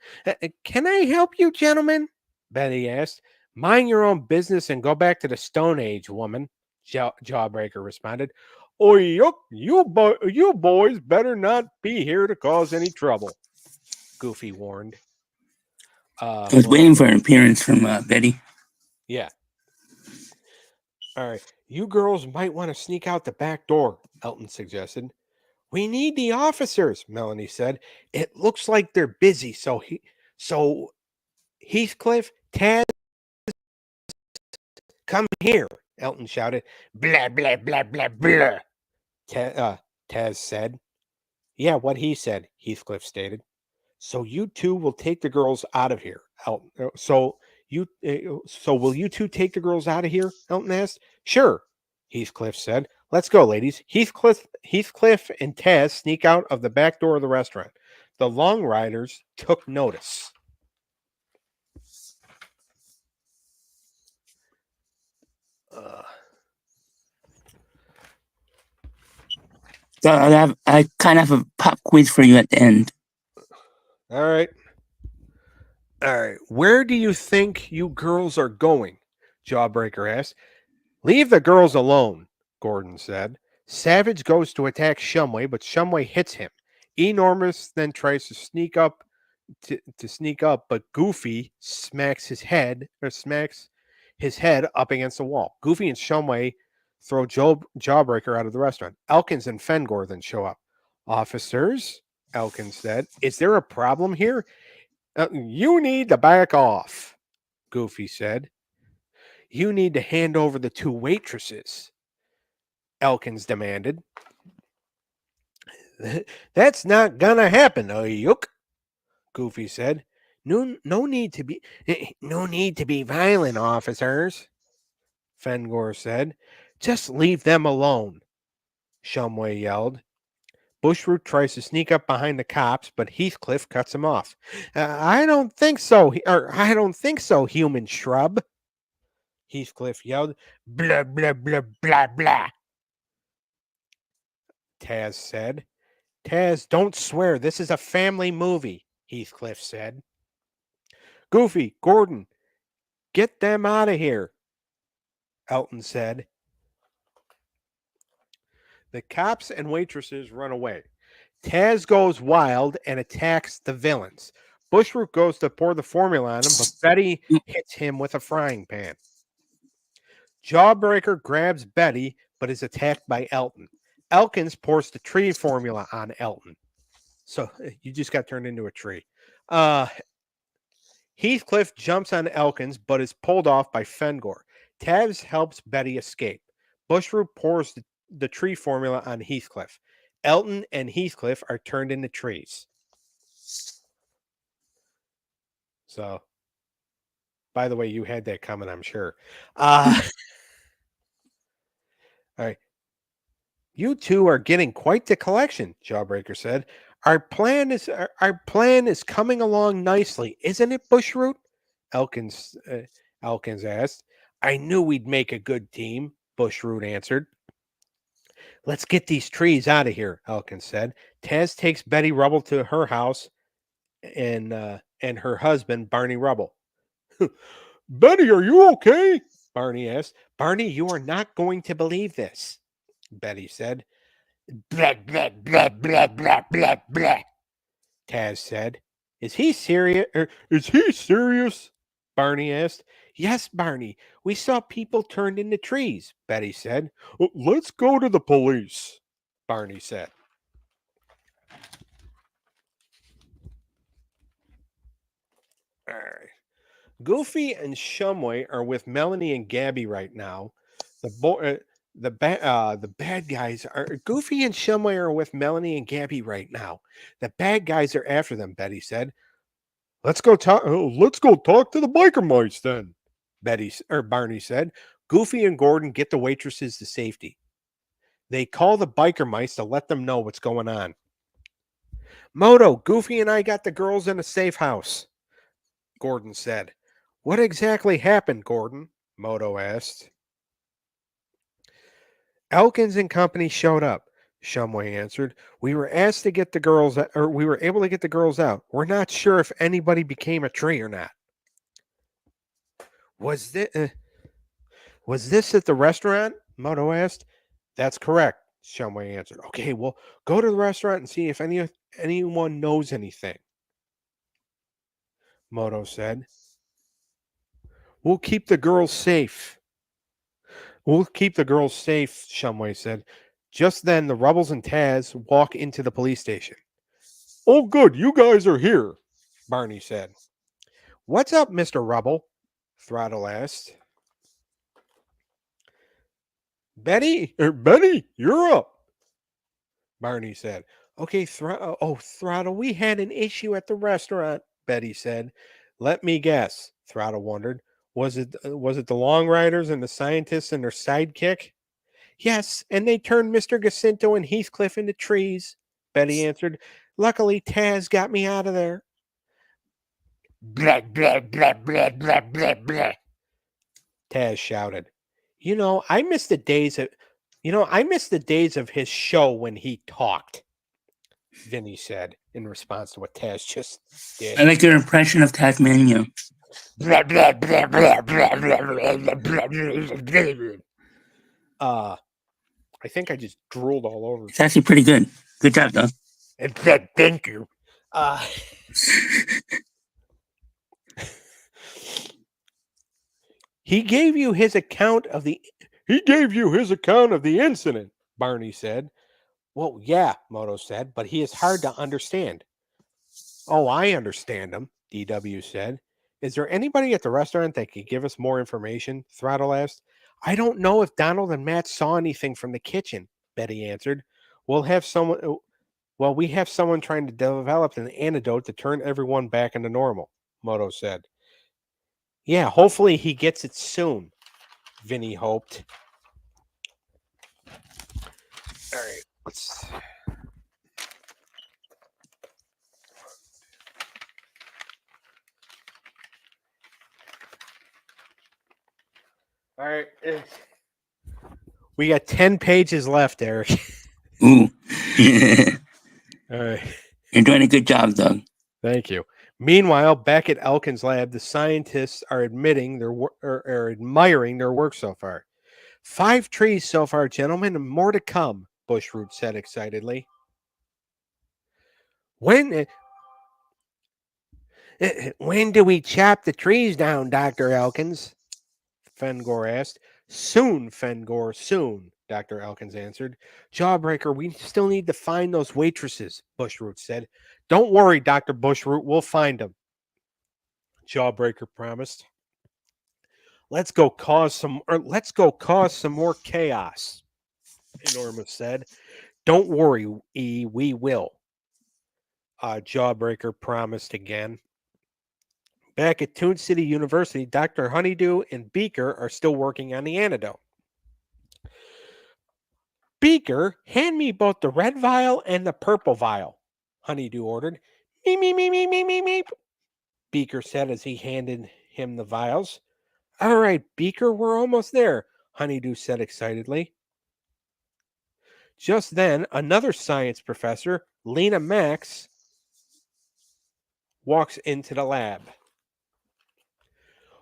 Speaker 1: Can I help you, gentlemen? Betty asked. Mind your own business and go back to the Stone Age, woman, Jawbreaker responded. Oh, you boys better not be here to cause any trouble, Goofy warned.
Speaker 2: I was waiting for an appearance from Betty.
Speaker 1: Yeah. All right. You girls might want to sneak out the back door, Elton suggested. We need the officers, Melanie said. It looks like they're busy, so Heathcliff, Taz, come here, Elton shouted. Blah, blah, blah, blah, blah, Taz said. Yeah, what he said, Heathcliff stated. So you two will take the girls out of here, Elton. So will you two take the girls out of here? Elton asked. Sure, Heathcliff said. Let's go, ladies. Heathcliff and Taz sneak out of the back door of the restaurant. The Long Riders took notice.
Speaker 2: So I kind of have a pop quiz for you at the end.
Speaker 1: All right. Where do you think you girls are going? Jawbreaker asked. Leave the girls alone, Gordon said. Savage goes to attack Shumway, but Shumway hits him. Enormous then tries to sneak up, but Goofy smacks his head up against the wall. Goofy and Shumway throw Jawbreaker out of the restaurant. Elkins and Fengor then show up. Officers, Elkins said, is there a problem here? You need to back off, Goofy said. You need to hand over the two waitresses. Elkins demanded. That's not gonna happen, Ayuk, Goofy said. No need to be no need to be violent, officers, Fengor said. Just leave them alone, Shumway yelled. Bushroot tries to sneak up behind the cops, but Heathcliff cuts him off. I don't think so, I don't think so, human shrub, Heathcliff yelled. Blah, blah, blah, blah, blah, Taz said. Taz, don't swear. This is a family movie, Heathcliff said. Goofy, Gordon, get them out of here, Elton said. The cops and waitresses run away. Taz goes wild and attacks the villains. Bushroot goes to pour the formula on him, but Betty hits him with a frying pan. Jawbreaker grabs Betty, but is attacked by Elton. Elkins pours the tree formula on Elton. So you just got turned into a tree. Heathcliff jumps on Elkins, but is pulled off by Fengor. Taz helps Betty escape. Bushroot pours the tree formula on Heathcliff. Elton and Heathcliff are turned into trees. So, by the way, you had that coming, I'm sure. All right. You two are getting quite the collection, Jawbreaker said. Our plan is coming along nicely, isn't it, Bushroot? Elkins asked. I knew we'd make a good team, Bushroot answered. Let's get these trees out of here, Elkins said. Taz takes Betty Rubble to her house and her husband, Barney Rubble. Betty, are you okay? Barney asked. Barney, you are not going to believe this, Betty said. Blah, blah, blah, blah, blah, blah, blah, Taz said. Is he serious? Barney asked. Yes, Barney. We saw people turned into trees, Betty said. Let's go to the police, Barney said. All right. Goofy and Shumway are with Melanie and Gabby right now. The bad guys are Goofy and Shumway are with Melanie and Gabby right now. The bad guys are after them, Betty said. Let's go talk to the biker mice then, Barney said. Goofy and Gordon get the waitresses to safety. They call the biker mice to let them know what's going on. Moto, Goofy and I got the girls in a safe house, Gordon said. What exactly happened, Gordon? Moto asked. Elkins and company showed up, Shumway answered. We were able to get the girls out. We're not sure if anybody became a tree or not. Was this at the restaurant? Moto asked. That's correct, Shumway answered. Okay, well, go to the restaurant and see if anyone knows anything, Moto said. We'll keep the girls safe. Shumway said. Just then, the Rubbles and Taz walk into the police station. Oh, good, you guys are here, Barney said. What's up, Mr. Rubble? Throttle asked. Betty, you're up, Barney said. Okay, Throttle, we had an issue at the restaurant, Betty said. Let me guess, Throttle wondered. Was it the Long Riders and the scientists and their sidekick? Yes, and they turned Mr. Jacinto and Heathcliff into trees, Betty answered. Luckily, Taz got me out of there. Blah, blah, blah, blah, blah, blah, blah, Taz shouted. I miss the days of his show when he talked, Vinny said in response to what Taz just did.
Speaker 2: I like your impression of Tasmania.
Speaker 1: Blah, blah, blah, blah, blah, blah, blah, blah, blah. I think I just drooled all over.
Speaker 2: It's actually pretty good. Good job, though.
Speaker 1: It said thank you. He gave you his account of the incident, Barney said. Well, yeah, Moto said, but he is hard to understand. Oh, I understand him, DW said. Is there anybody at the restaurant that could give us more information? Throttle asked. I don't know if Donald and Matt saw anything from the kitchen, Betty answered. We'll have someone Well, we have someone trying to develop an antidote to turn everyone back into normal, Moto said. Yeah, hopefully he gets it soon, Vinny hoped. All right, let's. All right. We got 10 pages left, Eric.
Speaker 2: Ooh.
Speaker 1: All right.
Speaker 2: You're doing a good job, Doug.
Speaker 1: Thank you. Meanwhile, back at Elkin's lab, the scientists are admitting are admiring their work so far. 5 trees so far, gentlemen, and more to come, Bushroot said excitedly. When when do we chop the trees down, Dr. Elkins? Fengor asked. Soon, Fengor, soon, Dr. Elkins answered. Jawbreaker, we still need to find those waitresses, Bushroot said. Don't worry, Dr. Bushroot, we'll find them, Jawbreaker promised. Let's go cause some more chaos, Enormous said. Don't worry, E, we will. Jawbreaker promised again. Back at Toon City University, Dr. Honeydew and Beaker are still working on the antidote. Beaker, hand me both the red vial and the purple vial, Honeydew ordered. Me. Beaker said as he handed him the vials. All right, Beaker, we're almost there, Honeydew said excitedly. Just then, another science professor, Lena Max, walks into the lab.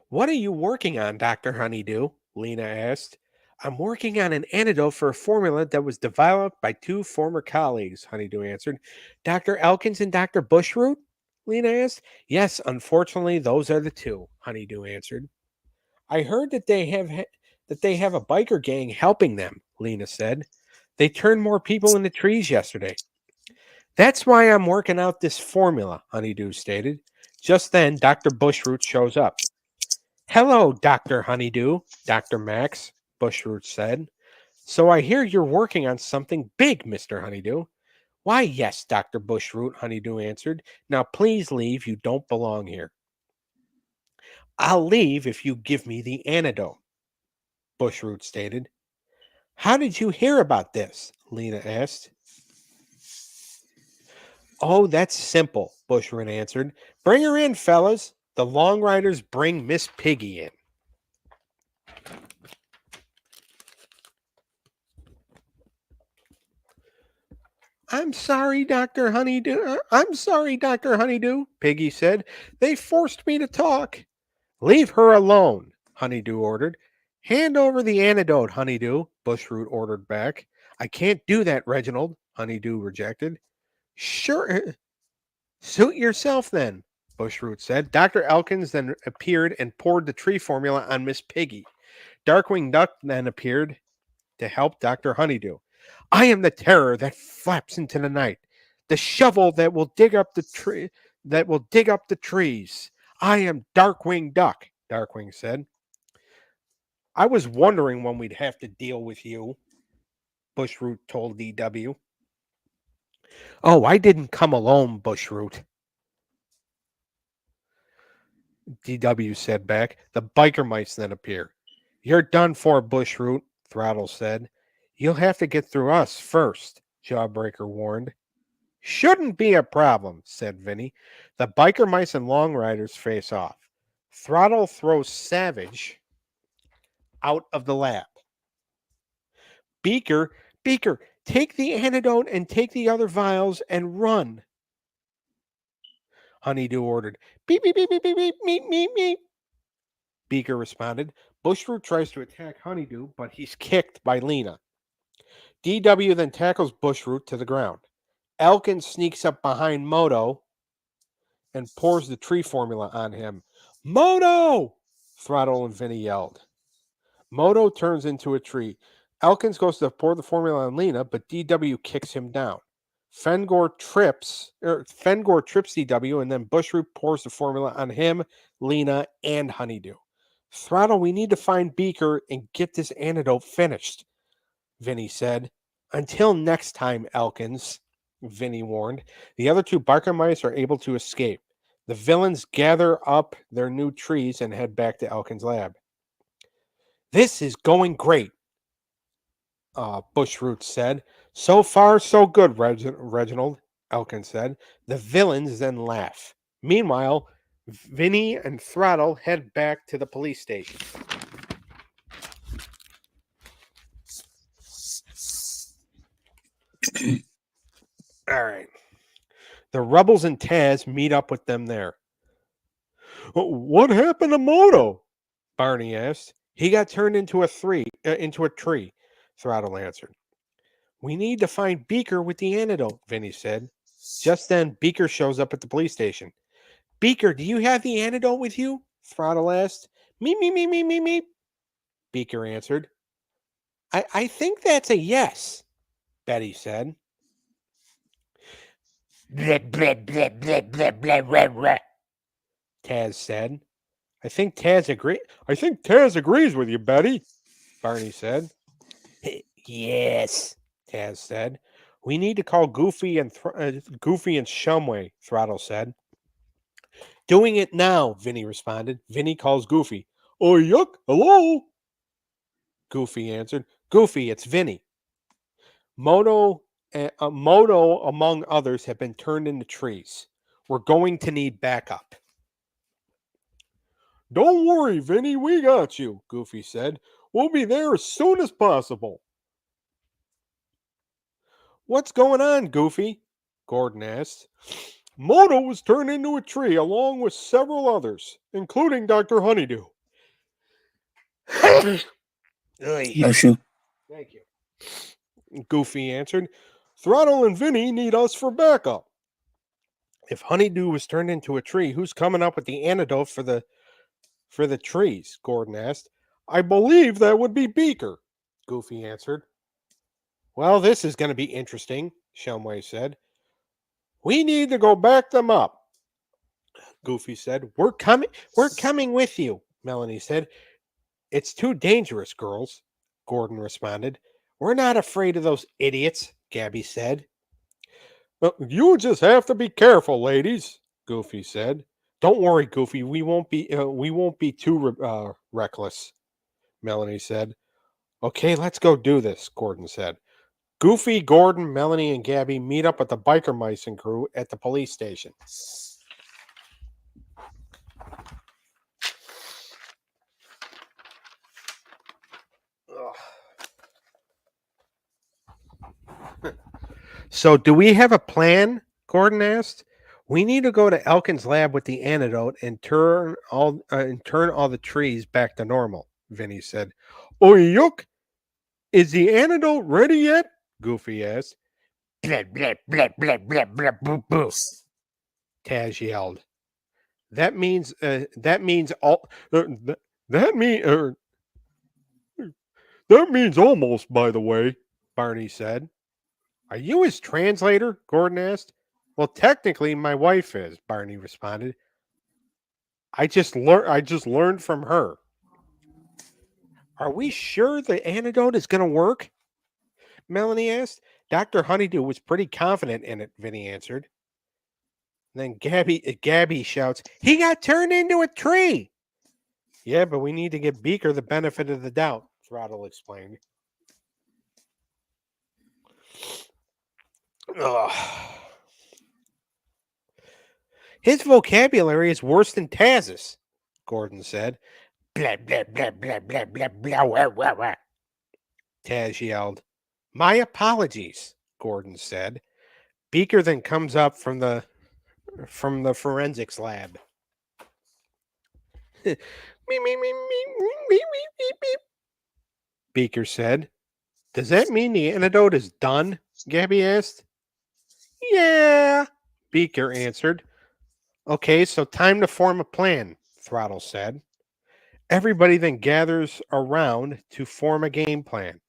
Speaker 1: What are you working on, Dr. Honeydew? Lena asked. I'm working on an antidote for a formula that was developed by 2 former colleagues, Honeydew answered. Dr. Elkins and Dr. Bushroot? Lena asked. Yes, unfortunately, those are the 2, Honeydew answered. I heard that they have a biker gang helping them, Lena said. They turned more people into trees yesterday. That's why I'm working out this formula, Honeydew stated. Just then, Dr. Bushroot shows up. Hello, Dr. Honeydew, Dr. Max, Bushroot said. So I hear you're working on something big, Mr. Honeydew. Why, yes, Dr. Bushroot, Honeydew answered. Now please leave. You don't belong here. I'll leave if you give me the antidote, Bushroot stated. How did you hear about this? Lena asked. Oh, that's simple, Bushroot answered. Bring her in, fellas. The Long Riders bring Miss Piggy in. I'm sorry, Dr. Honeydew. I'm sorry, Dr. Honeydew, Piggy said. They forced me to talk. Leave her alone, Honeydew ordered. Hand over the antidote, Honeydew, Bushroot ordered back. I can't do that, Reginald, Honeydew rejected. Sure. Suit yourself then, Bushroot said. Dr. Elkins then appeared and poured the tree formula on Miss Piggy. Darkwing Duck then appeared to help Dr. Honeydew. I am the terror that flaps into the night, the shovel that will dig up the trees. I am Darkwing Duck, Darkwing said. I was wondering when we'd have to deal with you, Bushroot told DW. Oh, I didn't come alone, Bushroot, DW said back. The biker mice then appear. You're done for, Bushroot, Throttle said. You'll have to get through us first, Jawbreaker warned. Shouldn't be a problem, said Vinny. The biker mice and long riders face off. Throttle throws Savage out of the lab. Beaker, take the antidote and take the other vials and run, Honeydew ordered. Beep, beep, beep, beep, beep, beep, meep, meep, meep. Beaker responded. Bushroot tries to attack Honeydew, but he's kicked by Lena. DW then tackles Bushroot to the ground. Elkin sneaks up behind Moto and pours the tree formula on him. Moto! Throttle and Vinny yelled. Moto turns into a tree. Elkins goes to pour the formula on Lena, but DW kicks him down. Fengor trips DW, and then Bushroot pours the formula on him, Lena, and Honeydew. Throttle, we need to find Beaker and get this antidote finished, Vinny said. Until next time, Elkins, Vinny warned. The other two Barker mice are able to escape. The villains gather up their new trees and head back to Elkins' lab. This is going great, Bushroot said. So far, so good, Reginald, Elkins said. The villains then laugh. Meanwhile, Vinny and Throttle head back to the police station. All right. The Rebels and Taz meet up with them there. What happened to Moto? Barney asked. He got turned into a tree, Throttle answered. We need to find Beaker with the antidote, Vinny said. Just then, Beaker shows up at the police station. Beaker, do you have the antidote with you? Throttle asked. Me. Beaker answered. I think that's a yes, Betty said. Blah, blah, blah, blah, blah, blah, blah, blah. Taz said. I think Taz agrees with you, Betty, Barney said. Yes, Taz said. We need to call Goofy and Shumway, Throttle said. Doing it now, Vinny responded. Vinny calls Goofy. Oh, yuck, hello? Goofy answered. Goofy, it's Vinny. Moto, among others, have been turned into trees. We're going to need backup. Don't worry, Vinny, we got you, Goofy said. We'll be there as soon as possible. What's going on, Goofy? Gordon asked. Moto was turned into a tree along with several others, including Dr. Honeydew.
Speaker 2: Bless you.
Speaker 1: Thank you. Goofy answered. Throttle and Vinny need us for backup. If Honeydew was turned into a tree, who's coming up with the antidote for the trees? Gordon asked. I believe that would be Beaker, Goofy answered. Well, this is going to be interesting, Shumway said. We need to go back them up, Goofy said. We're coming with you, Melanie said. It's too dangerous, girls, Gordon responded. We're not afraid of those idiots, Gabby said. You just have to be careful, ladies, Goofy said. Don't worry, Goofy. We won't be too reckless, Melanie said. Okay, let's go do this, Gordon said. Goofy, Gordon, Melanie, and Gabby meet up with the biker mice and crew at the police station. So, do we have a plan? Gordon asked. We need to go to Elkin's lab with the antidote and turn all the trees back to normal, Vinny said. Oh, yuck! Is the antidote ready yet? Goofy asked. Blah, blah, blah, blah, blah, blah, boo, boo. Taz yelled. That means all. That means almost. By the way, Barney said. Are you his translator? Gordon asked. Well, technically, my wife is. Barney responded. I just learned from her. Are we sure the antidote is going to work? Melanie asked. Dr. Honeydew was pretty confident in it, Vinny answered. Then Gabby shouts, he got turned into a tree. Yeah, but we need to give Beaker the benefit of the doubt, Throttle explained. Ugh. His vocabulary is worse than Taz's, Gordon said. Blah, blah, blah, blah, blah, blah, blah, wah, wah, wah. Taz yelled. My apologies, Gordon said. Beaker then comes up from the forensics lab. Beep, beep, beep, beep, beep, beep, beep. Beaker said. Does that mean the antidote is done? Gabby asked. Yeah, Beaker answered. Okay, so time to form a plan, Throttle said. Everybody then gathers around to form a game plan.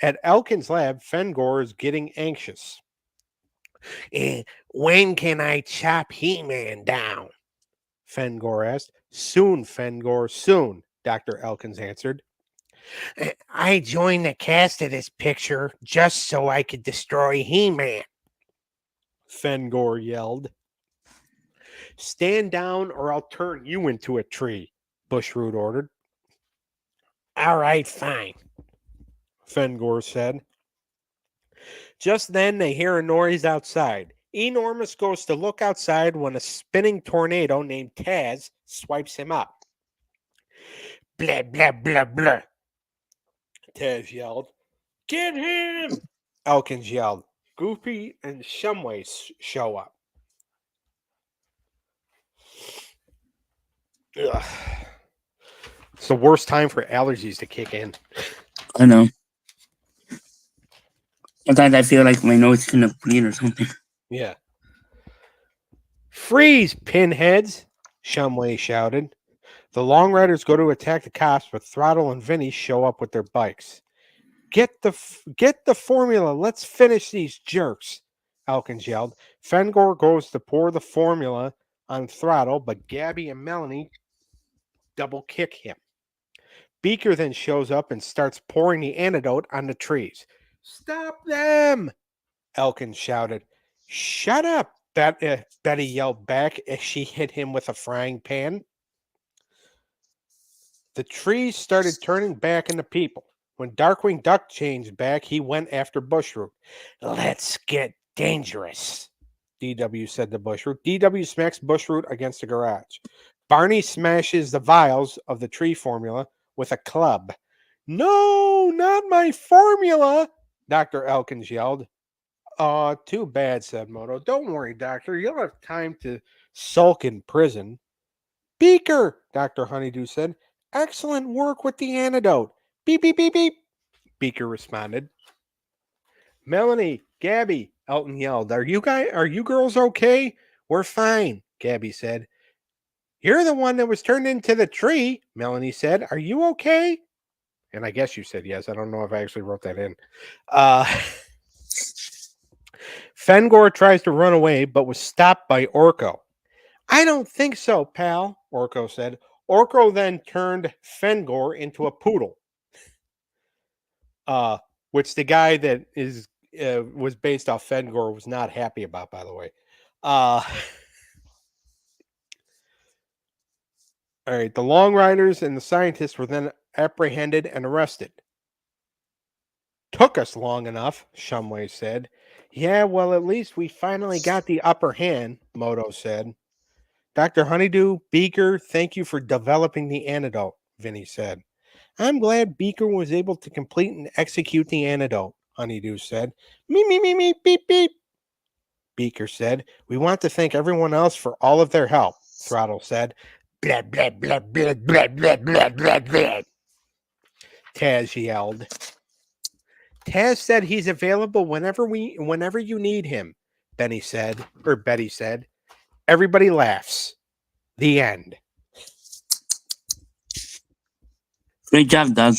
Speaker 1: At Elkin's lab, Fengor is getting anxious. When can I chop He-Man down? Fengor asked. Soon, Fengor, soon, Dr. Elkins answered. I joined the cast of this picture just so I could destroy He-Man, Fengor yelled. Stand down or I'll turn you into a tree, Bushroot ordered. All right, fine, Fengor said. Just then they hear a noise outside. Enormous goes to look outside when a spinning tornado named Taz swipes him up. Blah, blah, blah, blah, Taz yelled. Get him! Elkins yelled. Goofy and Shumway show up. Ugh. It's the worst time for allergies to kick in.
Speaker 2: I know. Sometimes I feel like my nose is gonna bleed or something.
Speaker 1: Yeah. Freeze, pinheads! Shumway shouted. The Long Riders go to attack the cops, but Throttle and Vinny show up with their bikes. Get the formula. Let's finish these jerks, Elkins yelled. Fengor goes to pour the formula on Throttle, but Gabby and Melanie double kick him. Beaker then shows up and starts pouring the antidote on the trees. Stop them! Elkins shouted. Shut up, Betty yelled back as she hit him with a frying pan. The trees started turning back into people. When Darkwing Duck changed back, he went after Bushroot. Let's get dangerous, DW said to Bushroot. DW smacks Bushroot against the garage. Barney smashes the vials of the tree formula with a club. No, not my formula, Dr. Elkins yelled. Oh, too bad, said Moto. Don't worry, Doctor. You'll have time to sulk in prison. Beaker, Dr. Honeydew said. Excellent work with the antidote. Beep, beep, beep, beep. Beaker responded. Melanie, Gabby, Elton yelled. Are you girls okay? We're fine, Gabby said. You're the one that was turned into the tree, Melanie said. Are you okay? And I guess you said yes. I don't know if I actually wrote that in. Fengor tries to run away, but was stopped by Orko. I don't think so, pal, Orko said. Orko then turned Fengor into a poodle. Which the guy that was based off Fengor was not happy about, by the way. All right, the Long Riders and the scientists were then apprehended and arrested. Took us long enough, Shumway said. Yeah, well, at least we finally got the upper hand, Moto said. Dr. Honeydew, Beaker, thank you for developing the antidote, Vinny said. I'm glad Beaker was able to complete and execute the antidote, Honeydew said. Me, beep, beep. Beaker said. We want to thank everyone else for all of their help, Throttle said. Blah, blah, blah, blah, blah, blah, blah, blah, blah. Taz yelled. Taz said he's available whenever you need him, Betty said. Everybody laughs. The end.
Speaker 2: Great job, Doug.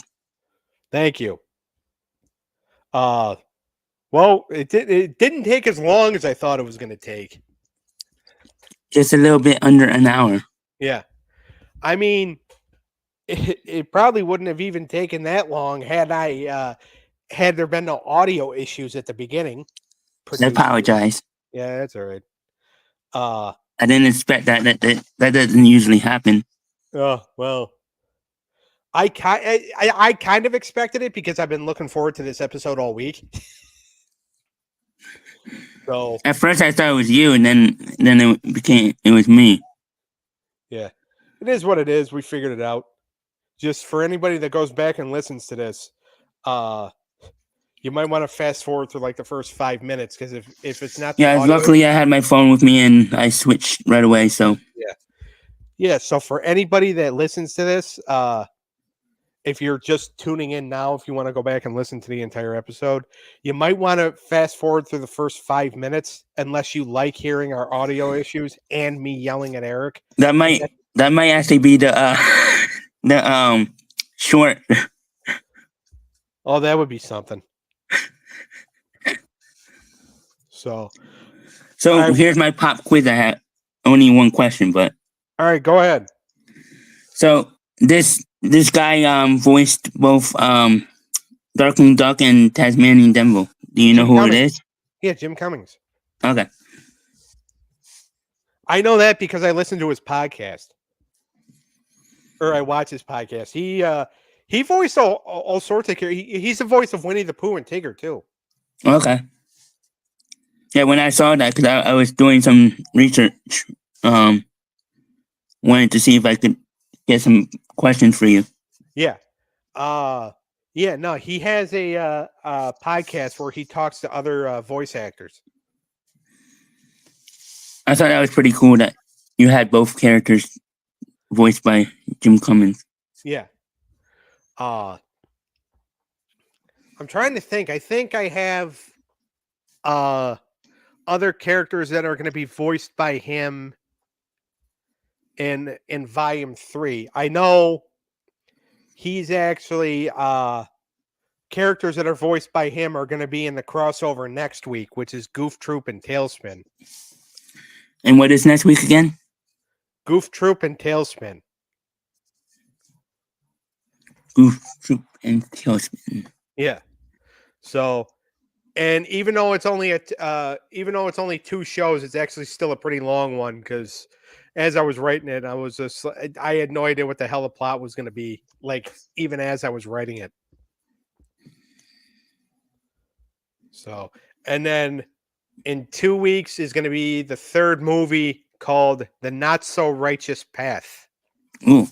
Speaker 1: Thank you. Well, it didn't take as long as I thought it was going to take.
Speaker 2: Just a little bit under an hour.
Speaker 1: Yeah. I mean, it probably wouldn't have even taken that long had there been no audio issues at the beginning.
Speaker 2: I apologize.
Speaker 1: Yeah, that's all right.
Speaker 2: I didn't expect that. That doesn't usually happen.
Speaker 1: Oh, well. I kind of expected it because I've been looking forward to this episode all week. So
Speaker 2: at first I thought it was you, and then it was me.
Speaker 1: Yeah, it is what it is. We figured it out. Just for anybody that goes back and listens to this, you might want to fast forward through like the first 5 minutes because if it's not
Speaker 2: luckily I had my phone with me and I switched right away. So
Speaker 1: yeah. So for anybody that listens to this, if you're just tuning in now, if you want to go back and listen to the entire episode, you might want to fast forward through the first 5 minutes, unless you like hearing our audio issues and me yelling at Eric.
Speaker 2: That might actually be the short.
Speaker 1: Oh, that would be something. So
Speaker 2: here's my pop quiz. I have only one question, but
Speaker 1: all right, go ahead.
Speaker 2: So this This guy voiced both Darkwing Duck and Tasmanian Devil. Do you know
Speaker 1: Jim
Speaker 2: who
Speaker 1: Cummings.
Speaker 2: it is?
Speaker 1: Yeah, Jim Cummings.
Speaker 2: Okay.
Speaker 1: I know that because I listened to his podcast, or I watch his podcast. He voiced all sorts of characters. He's the voice of Winnie the Pooh and Tigger too.
Speaker 2: Okay. Yeah, when I saw that, because I was doing some research, wanted to see if I could get some questions for you.
Speaker 1: Yeah. Yeah, no, he has a podcast where he talks to other voice actors.
Speaker 2: I thought that was pretty cool that you had both characters voiced by Jim Cummings.
Speaker 1: Yeah. I'm trying to think. I think I have other characters that are going to be voiced by him in volume 3. I know he's actually characters that are voiced by him are going to be in the crossover next week, which is Goof Troop and Tailspin.
Speaker 2: And what is next week again?
Speaker 1: Goof Troop and Tailspin.
Speaker 2: Goof Troop and Tailspin.
Speaker 1: Yeah. So, and even though it's only even though it's only 2 shows, it's actually still a pretty long one because as I was writing it, I had no idea what the hell the plot was going to be like, even as I was writing it. So, and then in 2 weeks is going to be the 3rd movie called The Not So Righteous Path.
Speaker 2: Ooh.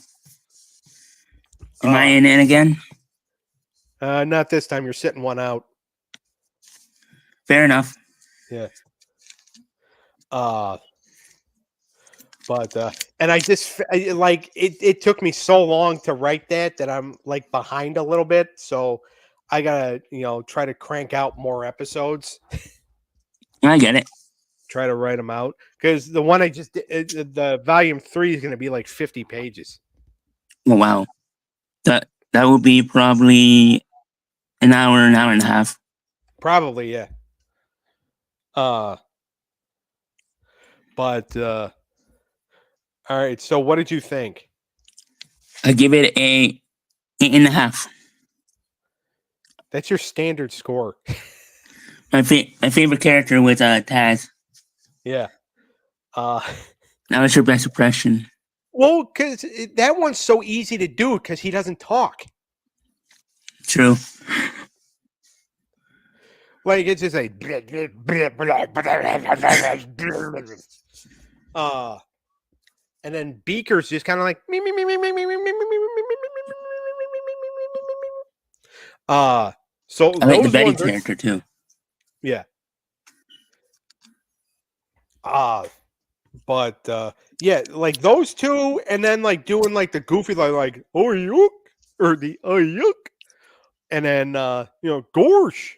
Speaker 2: Am I in it again?
Speaker 1: Not this time. You're sitting one out.
Speaker 2: Fair enough.
Speaker 1: Yeah. But and I just like it took me so long to write that I'm like behind a little bit. So I gotta, try to crank out more episodes.
Speaker 2: I get it.
Speaker 1: Try to write them out because the one I just did, the volume 3 is going to be like 50 pages.
Speaker 2: Oh, wow. That would be probably an hour and a half.
Speaker 1: Probably, yeah. But all right. So what did you think?
Speaker 2: I give it a 8.5.
Speaker 1: That's your standard score.
Speaker 2: My favorite character was Taz.
Speaker 1: Yeah.
Speaker 2: That was her best impression.
Speaker 1: Well, because that one's so easy to do because he doesn't talk.
Speaker 2: True.
Speaker 1: Like it's just like and then Beaker's just kind of like so
Speaker 2: I like the Betty character too.
Speaker 1: Yeah. But yeah, like those two, and then like doing like the goofy like oh yuck or the oh yuck, and then Gorsh,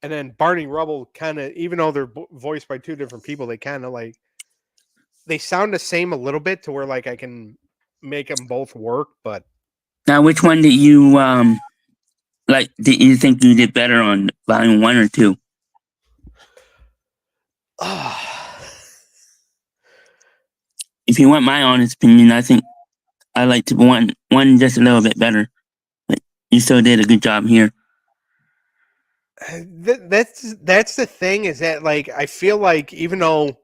Speaker 1: and then Barney Rubble kind of, even though they're voiced by 2 different people, they kind of like they sound the same a little bit to where like I can make them both work. But
Speaker 2: now, which one did you like? Did you think you did better on volume 1 or 2? If you want my honest opinion, I think I liked one just a little bit better. But you still did a good job here.
Speaker 1: That's the thing, is that like I feel like even though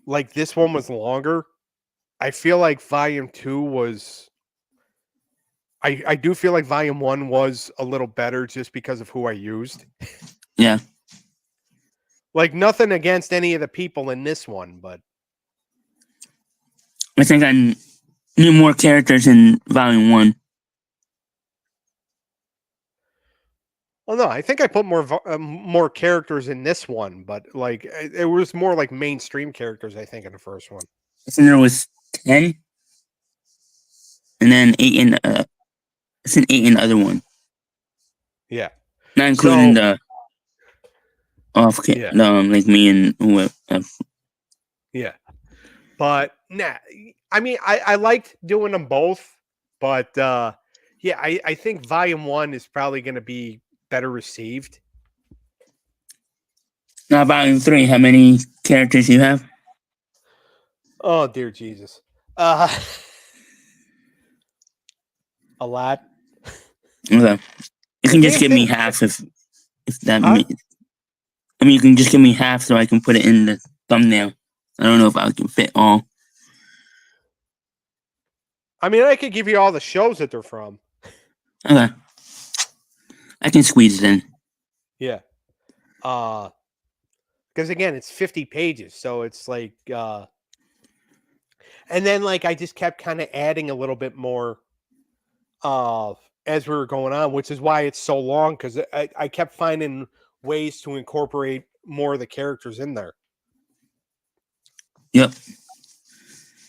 Speaker 1: like this one was longer, I feel like volume 2 was. I do feel like volume 1 was a little better just because of who I used.
Speaker 2: Yeah.
Speaker 1: Like nothing against any of the people in this one, but
Speaker 2: I think I knew more characters in volume 1.
Speaker 1: well, no, I think I put more characters in this one, but like it was more like mainstream characters, I think, in the first one.
Speaker 2: I think there was 10, and then 8 in I think 8 in the other one.
Speaker 1: Yeah,
Speaker 2: not including the off like me and whoever.
Speaker 1: Yeah, but nah, I mean, I liked doing them both, but yeah, I think volume 1 is probably going to be better received.
Speaker 2: Now, volume 3, how many characters you have?
Speaker 1: Oh dear Jesus. a lot.
Speaker 2: Okay. You can
Speaker 1: The
Speaker 2: just
Speaker 1: damn
Speaker 2: give me
Speaker 1: thing.
Speaker 2: half if that
Speaker 1: Huh?
Speaker 2: I mean, you can just give me half so I can put it in the thumbnail. I don't know if I can fit all.
Speaker 1: I mean, I could give you all the shows that they're from.
Speaker 2: Okay. I can squeeze it in.
Speaker 1: Yeah. Because again, it's 50 pages, so it's like, and then like I just kept kind of adding a little bit more, as we were going on, which is why it's so long. Because I kept finding ways to incorporate more of the characters in there.
Speaker 2: Yep.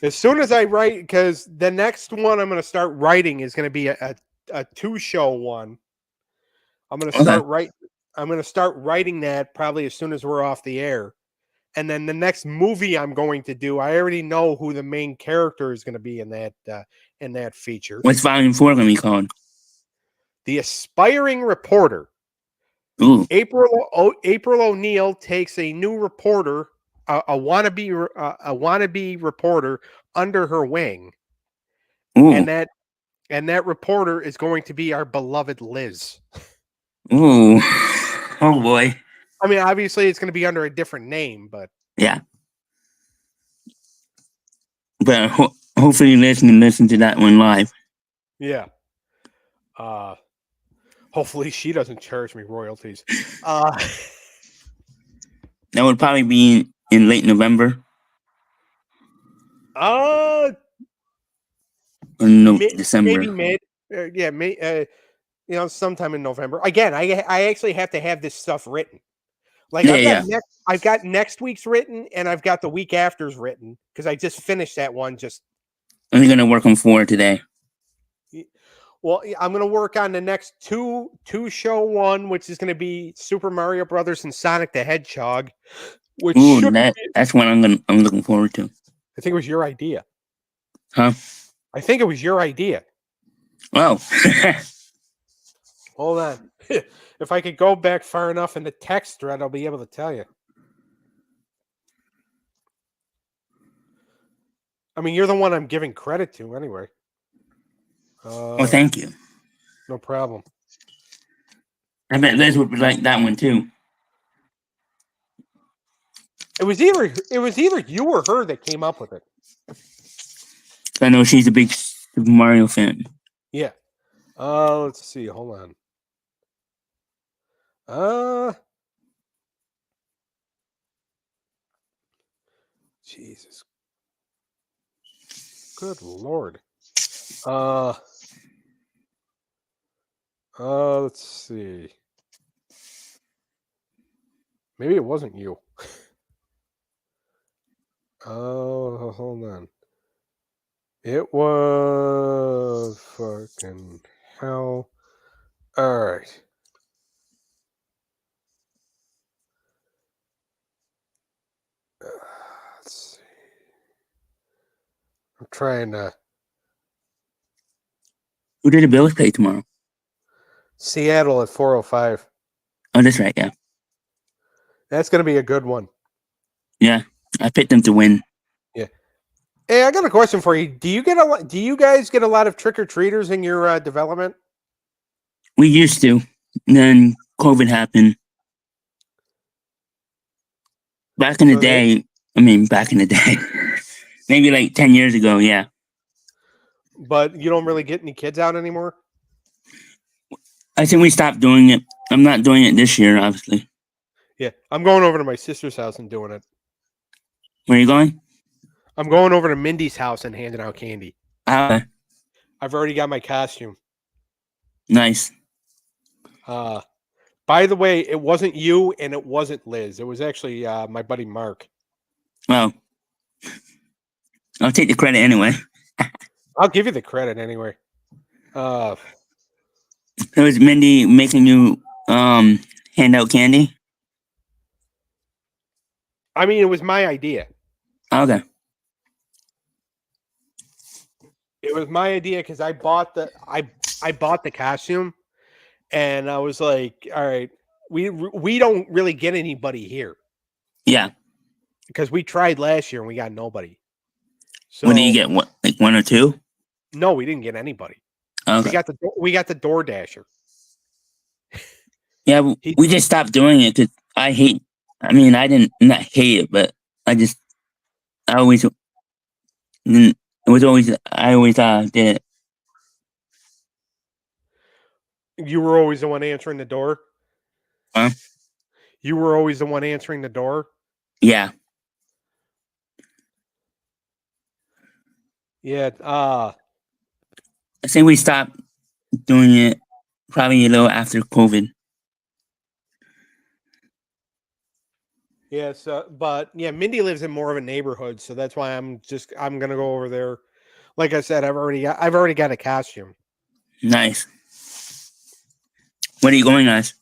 Speaker 1: As soon as I write, because the next one I'm going to start writing is going to be a 2-show one. I'm going to
Speaker 2: Okay.
Speaker 1: start writing that probably as soon as we're off the air. And then the next movie I'm going to do, I already know who the main character is going to be in that feature.
Speaker 2: What's volume 4 going to be called?
Speaker 1: The Aspiring Reporter.
Speaker 2: Ooh.
Speaker 1: April O'Neil takes a new reporter, a wannabe reporter under her wing,
Speaker 2: Ooh.
Speaker 1: and that reporter is going to be our beloved Liz.
Speaker 2: Ooh. Oh boy.
Speaker 1: I mean, obviously it's going to be under a different name, but
Speaker 2: yeah. But hopefully Liz can listen to that one live.
Speaker 1: Yeah. Hopefully she doesn't charge me royalties.
Speaker 2: That would probably be in late November. Or no, December.
Speaker 1: Maybe mid. Sometime in November. Again, I actually have to have this stuff written. Like I've got next week's written, and I've got the week after's written because I just finished that one.
Speaker 2: I'm gonna work on 4 today.
Speaker 1: Well, I'm gonna work on the next two-show one, which is gonna be Super Mario Brothers and Sonic the Hedgehog. Which
Speaker 2: that's what I'm looking forward to.
Speaker 1: I think it was your idea.
Speaker 2: Huh?
Speaker 1: I think it was your idea.
Speaker 2: Oh.
Speaker 1: Hold on. If I could go back far enough in the text thread, I'll be able to tell you. I mean, you're the one I'm giving credit to anyway.
Speaker 2: Well, thank you.
Speaker 1: No problem.
Speaker 2: I bet Liz would like that one too.
Speaker 1: It was either you or her that came up with it.
Speaker 2: I know she's a big Super Mario fan.
Speaker 1: Yeah. Let's see. Hold on. Jesus. Good Lord. Let's see. Maybe it wasn't you. Oh, hold on. It was fucking hell. All right. Let's see. I'm trying to.
Speaker 2: Who did the Bills play tomorrow?
Speaker 1: Seattle at 4:05.
Speaker 2: Oh, that's right. Yeah.
Speaker 1: That's going to be a good one.
Speaker 2: Yeah, I picked them to win.
Speaker 1: Yeah. Hey, I got a question for you. Do you guys get a lot of trick-or-treaters in your development?
Speaker 2: We used to. Then COVID happened. Back in the day, maybe like 10 years ago, yeah.
Speaker 1: But you don't really get any kids out anymore?
Speaker 2: I think we stopped doing it. I'm not doing it this year, obviously.
Speaker 1: Yeah, I'm going over to my sister's house and doing it.
Speaker 2: Where are you going?
Speaker 1: I'm going over to Mindy's house and handing out candy.
Speaker 2: I've
Speaker 1: already got my costume.
Speaker 2: Nice.
Speaker 1: By the way, it wasn't you and it wasn't Liz. It was actually my buddy Mark.
Speaker 2: Well, I'll take the credit anyway.
Speaker 1: I'll give you the credit anyway.
Speaker 2: It was Mindy making you hand out candy?
Speaker 1: I mean, it was my idea.
Speaker 2: Okay.
Speaker 1: It was my idea because I bought the costume, and I was like, all right, we don't really get anybody here.
Speaker 2: Yeah.
Speaker 1: Because we tried last year and we got nobody. So
Speaker 2: what did you get? What, like 1 or 2?
Speaker 1: No, we didn't get anybody.
Speaker 2: Okay.
Speaker 1: We got the Door Dasher.
Speaker 2: Yeah, we just stopped doing it because I hate. I mean, I didn't not hate it, but I always didn't. It was always I always did it.
Speaker 1: You were always the one answering the door.
Speaker 2: Huh?
Speaker 1: You were always the one answering the door.
Speaker 2: Yeah.
Speaker 1: Yeah.
Speaker 2: I think we stopped doing it probably a little after COVID.
Speaker 1: Yes. But yeah, Mindy lives in more of a neighborhood, so that's why I'm gonna go over there. Like I said, I've already got a costume.
Speaker 2: Nice. What are you going as?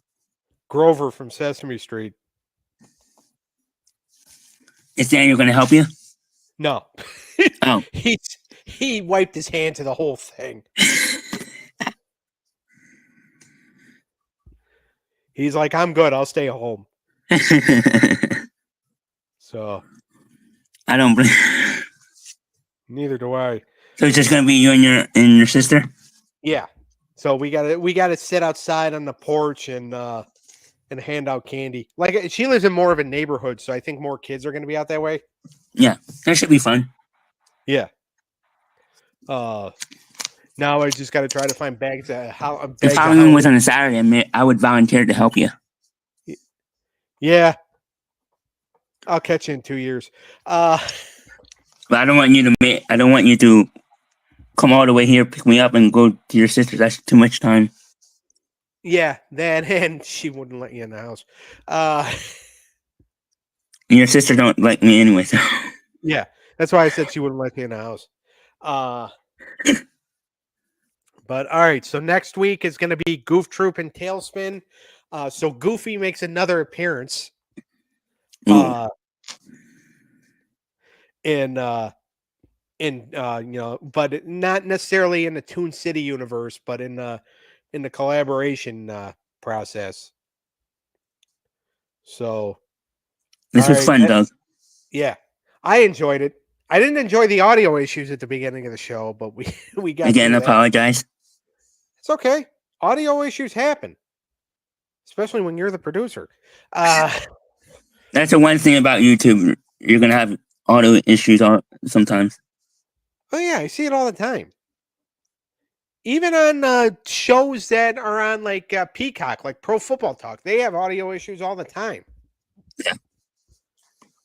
Speaker 1: Grover from Sesame Street.
Speaker 2: Is Daniel going to help you?
Speaker 1: No.
Speaker 2: Oh.
Speaker 1: He wiped his hand to the whole thing. He's like, I'm good. I'll stay home. So
Speaker 2: I don't believe.
Speaker 1: neither do I.
Speaker 2: So it's just gonna be you and your sister.
Speaker 1: Yeah. So we gotta sit outside on the porch and hand out candy. Like she lives in more of a neighborhood, so I think more kids are gonna be out that way.
Speaker 2: Yeah, that should be fun.
Speaker 1: Yeah. Now I just got to try to find bags.
Speaker 2: If Halloween was on a Saturday, I would volunteer to help you.
Speaker 1: Yeah. I'll catch you in 2 years.
Speaker 2: But I don't want you to come all the way here, pick me up, and go to your sister's. That's too much time.
Speaker 1: Yeah, and she wouldn't let you in the house.
Speaker 2: And your sister don't like me anyway. So.
Speaker 1: Yeah, that's why I said she wouldn't let me in the house. But all right, so next week is going to be Goof Troop and Tailspin. So Goofy makes another appearance. But not necessarily in the Toon City universe, but in the collaboration process. So
Speaker 2: this was fun, Doug.
Speaker 1: Yeah, I enjoyed it. I didn't enjoy the audio issues at the beginning of the show, but we got.
Speaker 2: Again, apologize.
Speaker 1: It's okay. Audio issues happen, especially when you're the producer.
Speaker 2: That's the one thing about YouTube. You're gonna have audio issues sometimes.
Speaker 1: Oh yeah, I see it all the time. Even on shows that are on like Peacock, like Pro Football Talk, they have audio issues all the time.
Speaker 2: Yeah.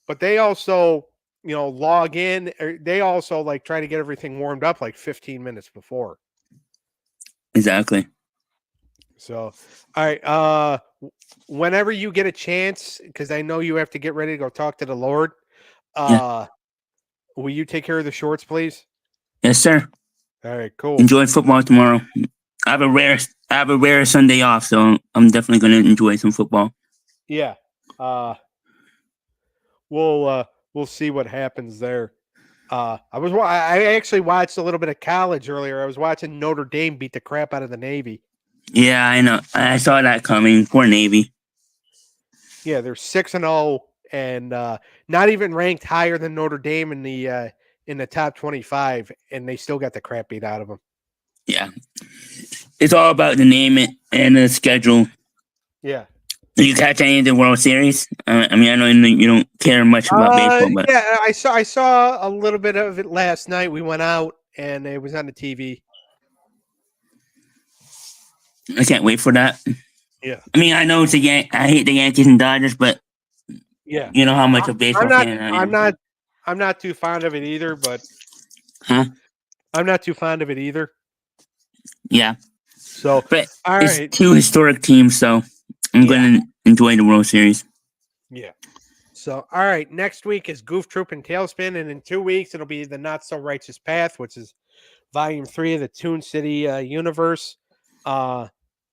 Speaker 1: But they also, log in. Or they also like try to get everything warmed up like 15 minutes before.
Speaker 2: Exactly.
Speaker 1: So, all right. Whenever you get a chance, because I know you have to get ready to go talk to the Lord. Will you take care of the shorts, please?
Speaker 2: Yes, sir.
Speaker 1: All right, cool.
Speaker 2: Enjoy football tomorrow. I have a rare Sunday off, so I'm definitely going to enjoy some football.
Speaker 1: Yeah. We'll see what happens there. I actually watched a little bit of college earlier. I was watching Notre Dame beat the crap out of the Navy.
Speaker 2: Yeah, I know. I saw that coming. Poor Navy.
Speaker 1: Yeah, they're 6-0 and not even ranked higher than Notre Dame in the top 25, and they still got the crap beat out of them.
Speaker 2: Yeah, it's all about the name and the schedule.
Speaker 1: Yeah.
Speaker 2: Did you catch any of the World Series? I mean, I know you don't care much about baseball, but
Speaker 1: yeah, I saw a little bit of it last night. We went out and it was on the TV.
Speaker 2: I can't wait for that.
Speaker 1: Yeah.
Speaker 2: I mean, I know I hate the Yankees and Dodgers, but
Speaker 1: yeah,
Speaker 2: you know how much of baseball fan I am.
Speaker 1: I'm not too fond of it either, but I'm not too fond of it either.
Speaker 2: Yeah.
Speaker 1: So,
Speaker 2: but
Speaker 1: all
Speaker 2: it's
Speaker 1: right.
Speaker 2: two historic teams, so I'm going to enjoy the World Series.
Speaker 1: Yeah. So, all right. Next week is Goof Troop and Tailspin, and in 2 weeks it'll be the Not So Righteous Path, which is Volume 3 of the Toon City universe.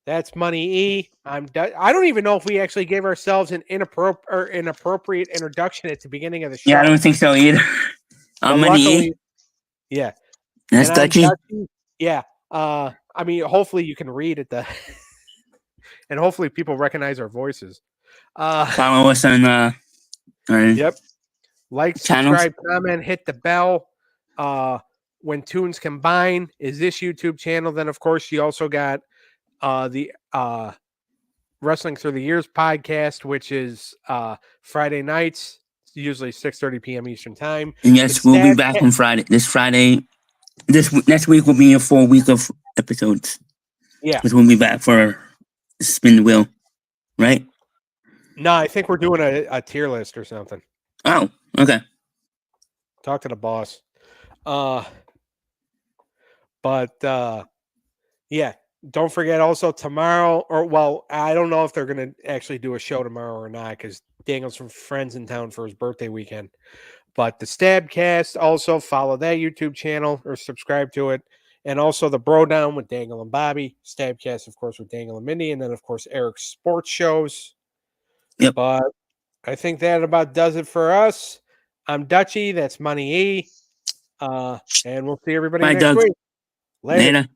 Speaker 1: That's Money E. I don't even know if we actually gave ourselves an inappropriate introduction at the beginning of the show.
Speaker 2: Yeah, I don't think so either. Money E.
Speaker 1: Yeah.
Speaker 2: That's Dutchy.
Speaker 1: Yeah. I mean, hopefully you can read it, and hopefully people recognize our voices.
Speaker 2: Follow us on
Speaker 1: yep. Like, subscribe, comment, hit the bell. When Tunes Combine is this YouTube channel. Then, of course, you also got the Wrestling Through the Years podcast, which is Friday nights, usually 6:30 p.m. Eastern time.
Speaker 2: And yes, we'll be back on Friday. This Friday. Next week will be a full week of episodes.
Speaker 1: Yeah.
Speaker 2: Because we'll be back for Spin the Wheel, right?
Speaker 1: No, I think we're doing a tier list or something.
Speaker 2: Oh, okay.
Speaker 1: Talk to the boss. But yeah, don't forget also tomorrow, or well, I don't know if they're going to actually do a show tomorrow or not because Daniel's from friends in town for his birthday weekend. But the Stabcast, also follow that YouTube channel or subscribe to it. And also the Bro Down with Dangle and Bobby. Stabcast, of course, with Dangle and Mindy. And then, of course, Eric's sports shows.
Speaker 2: Yep.
Speaker 1: But I think that about does it for us. I'm Dutchy. That's Money E. And we'll see everybody
Speaker 2: Bye,
Speaker 1: next
Speaker 2: Doug.
Speaker 1: week. Later.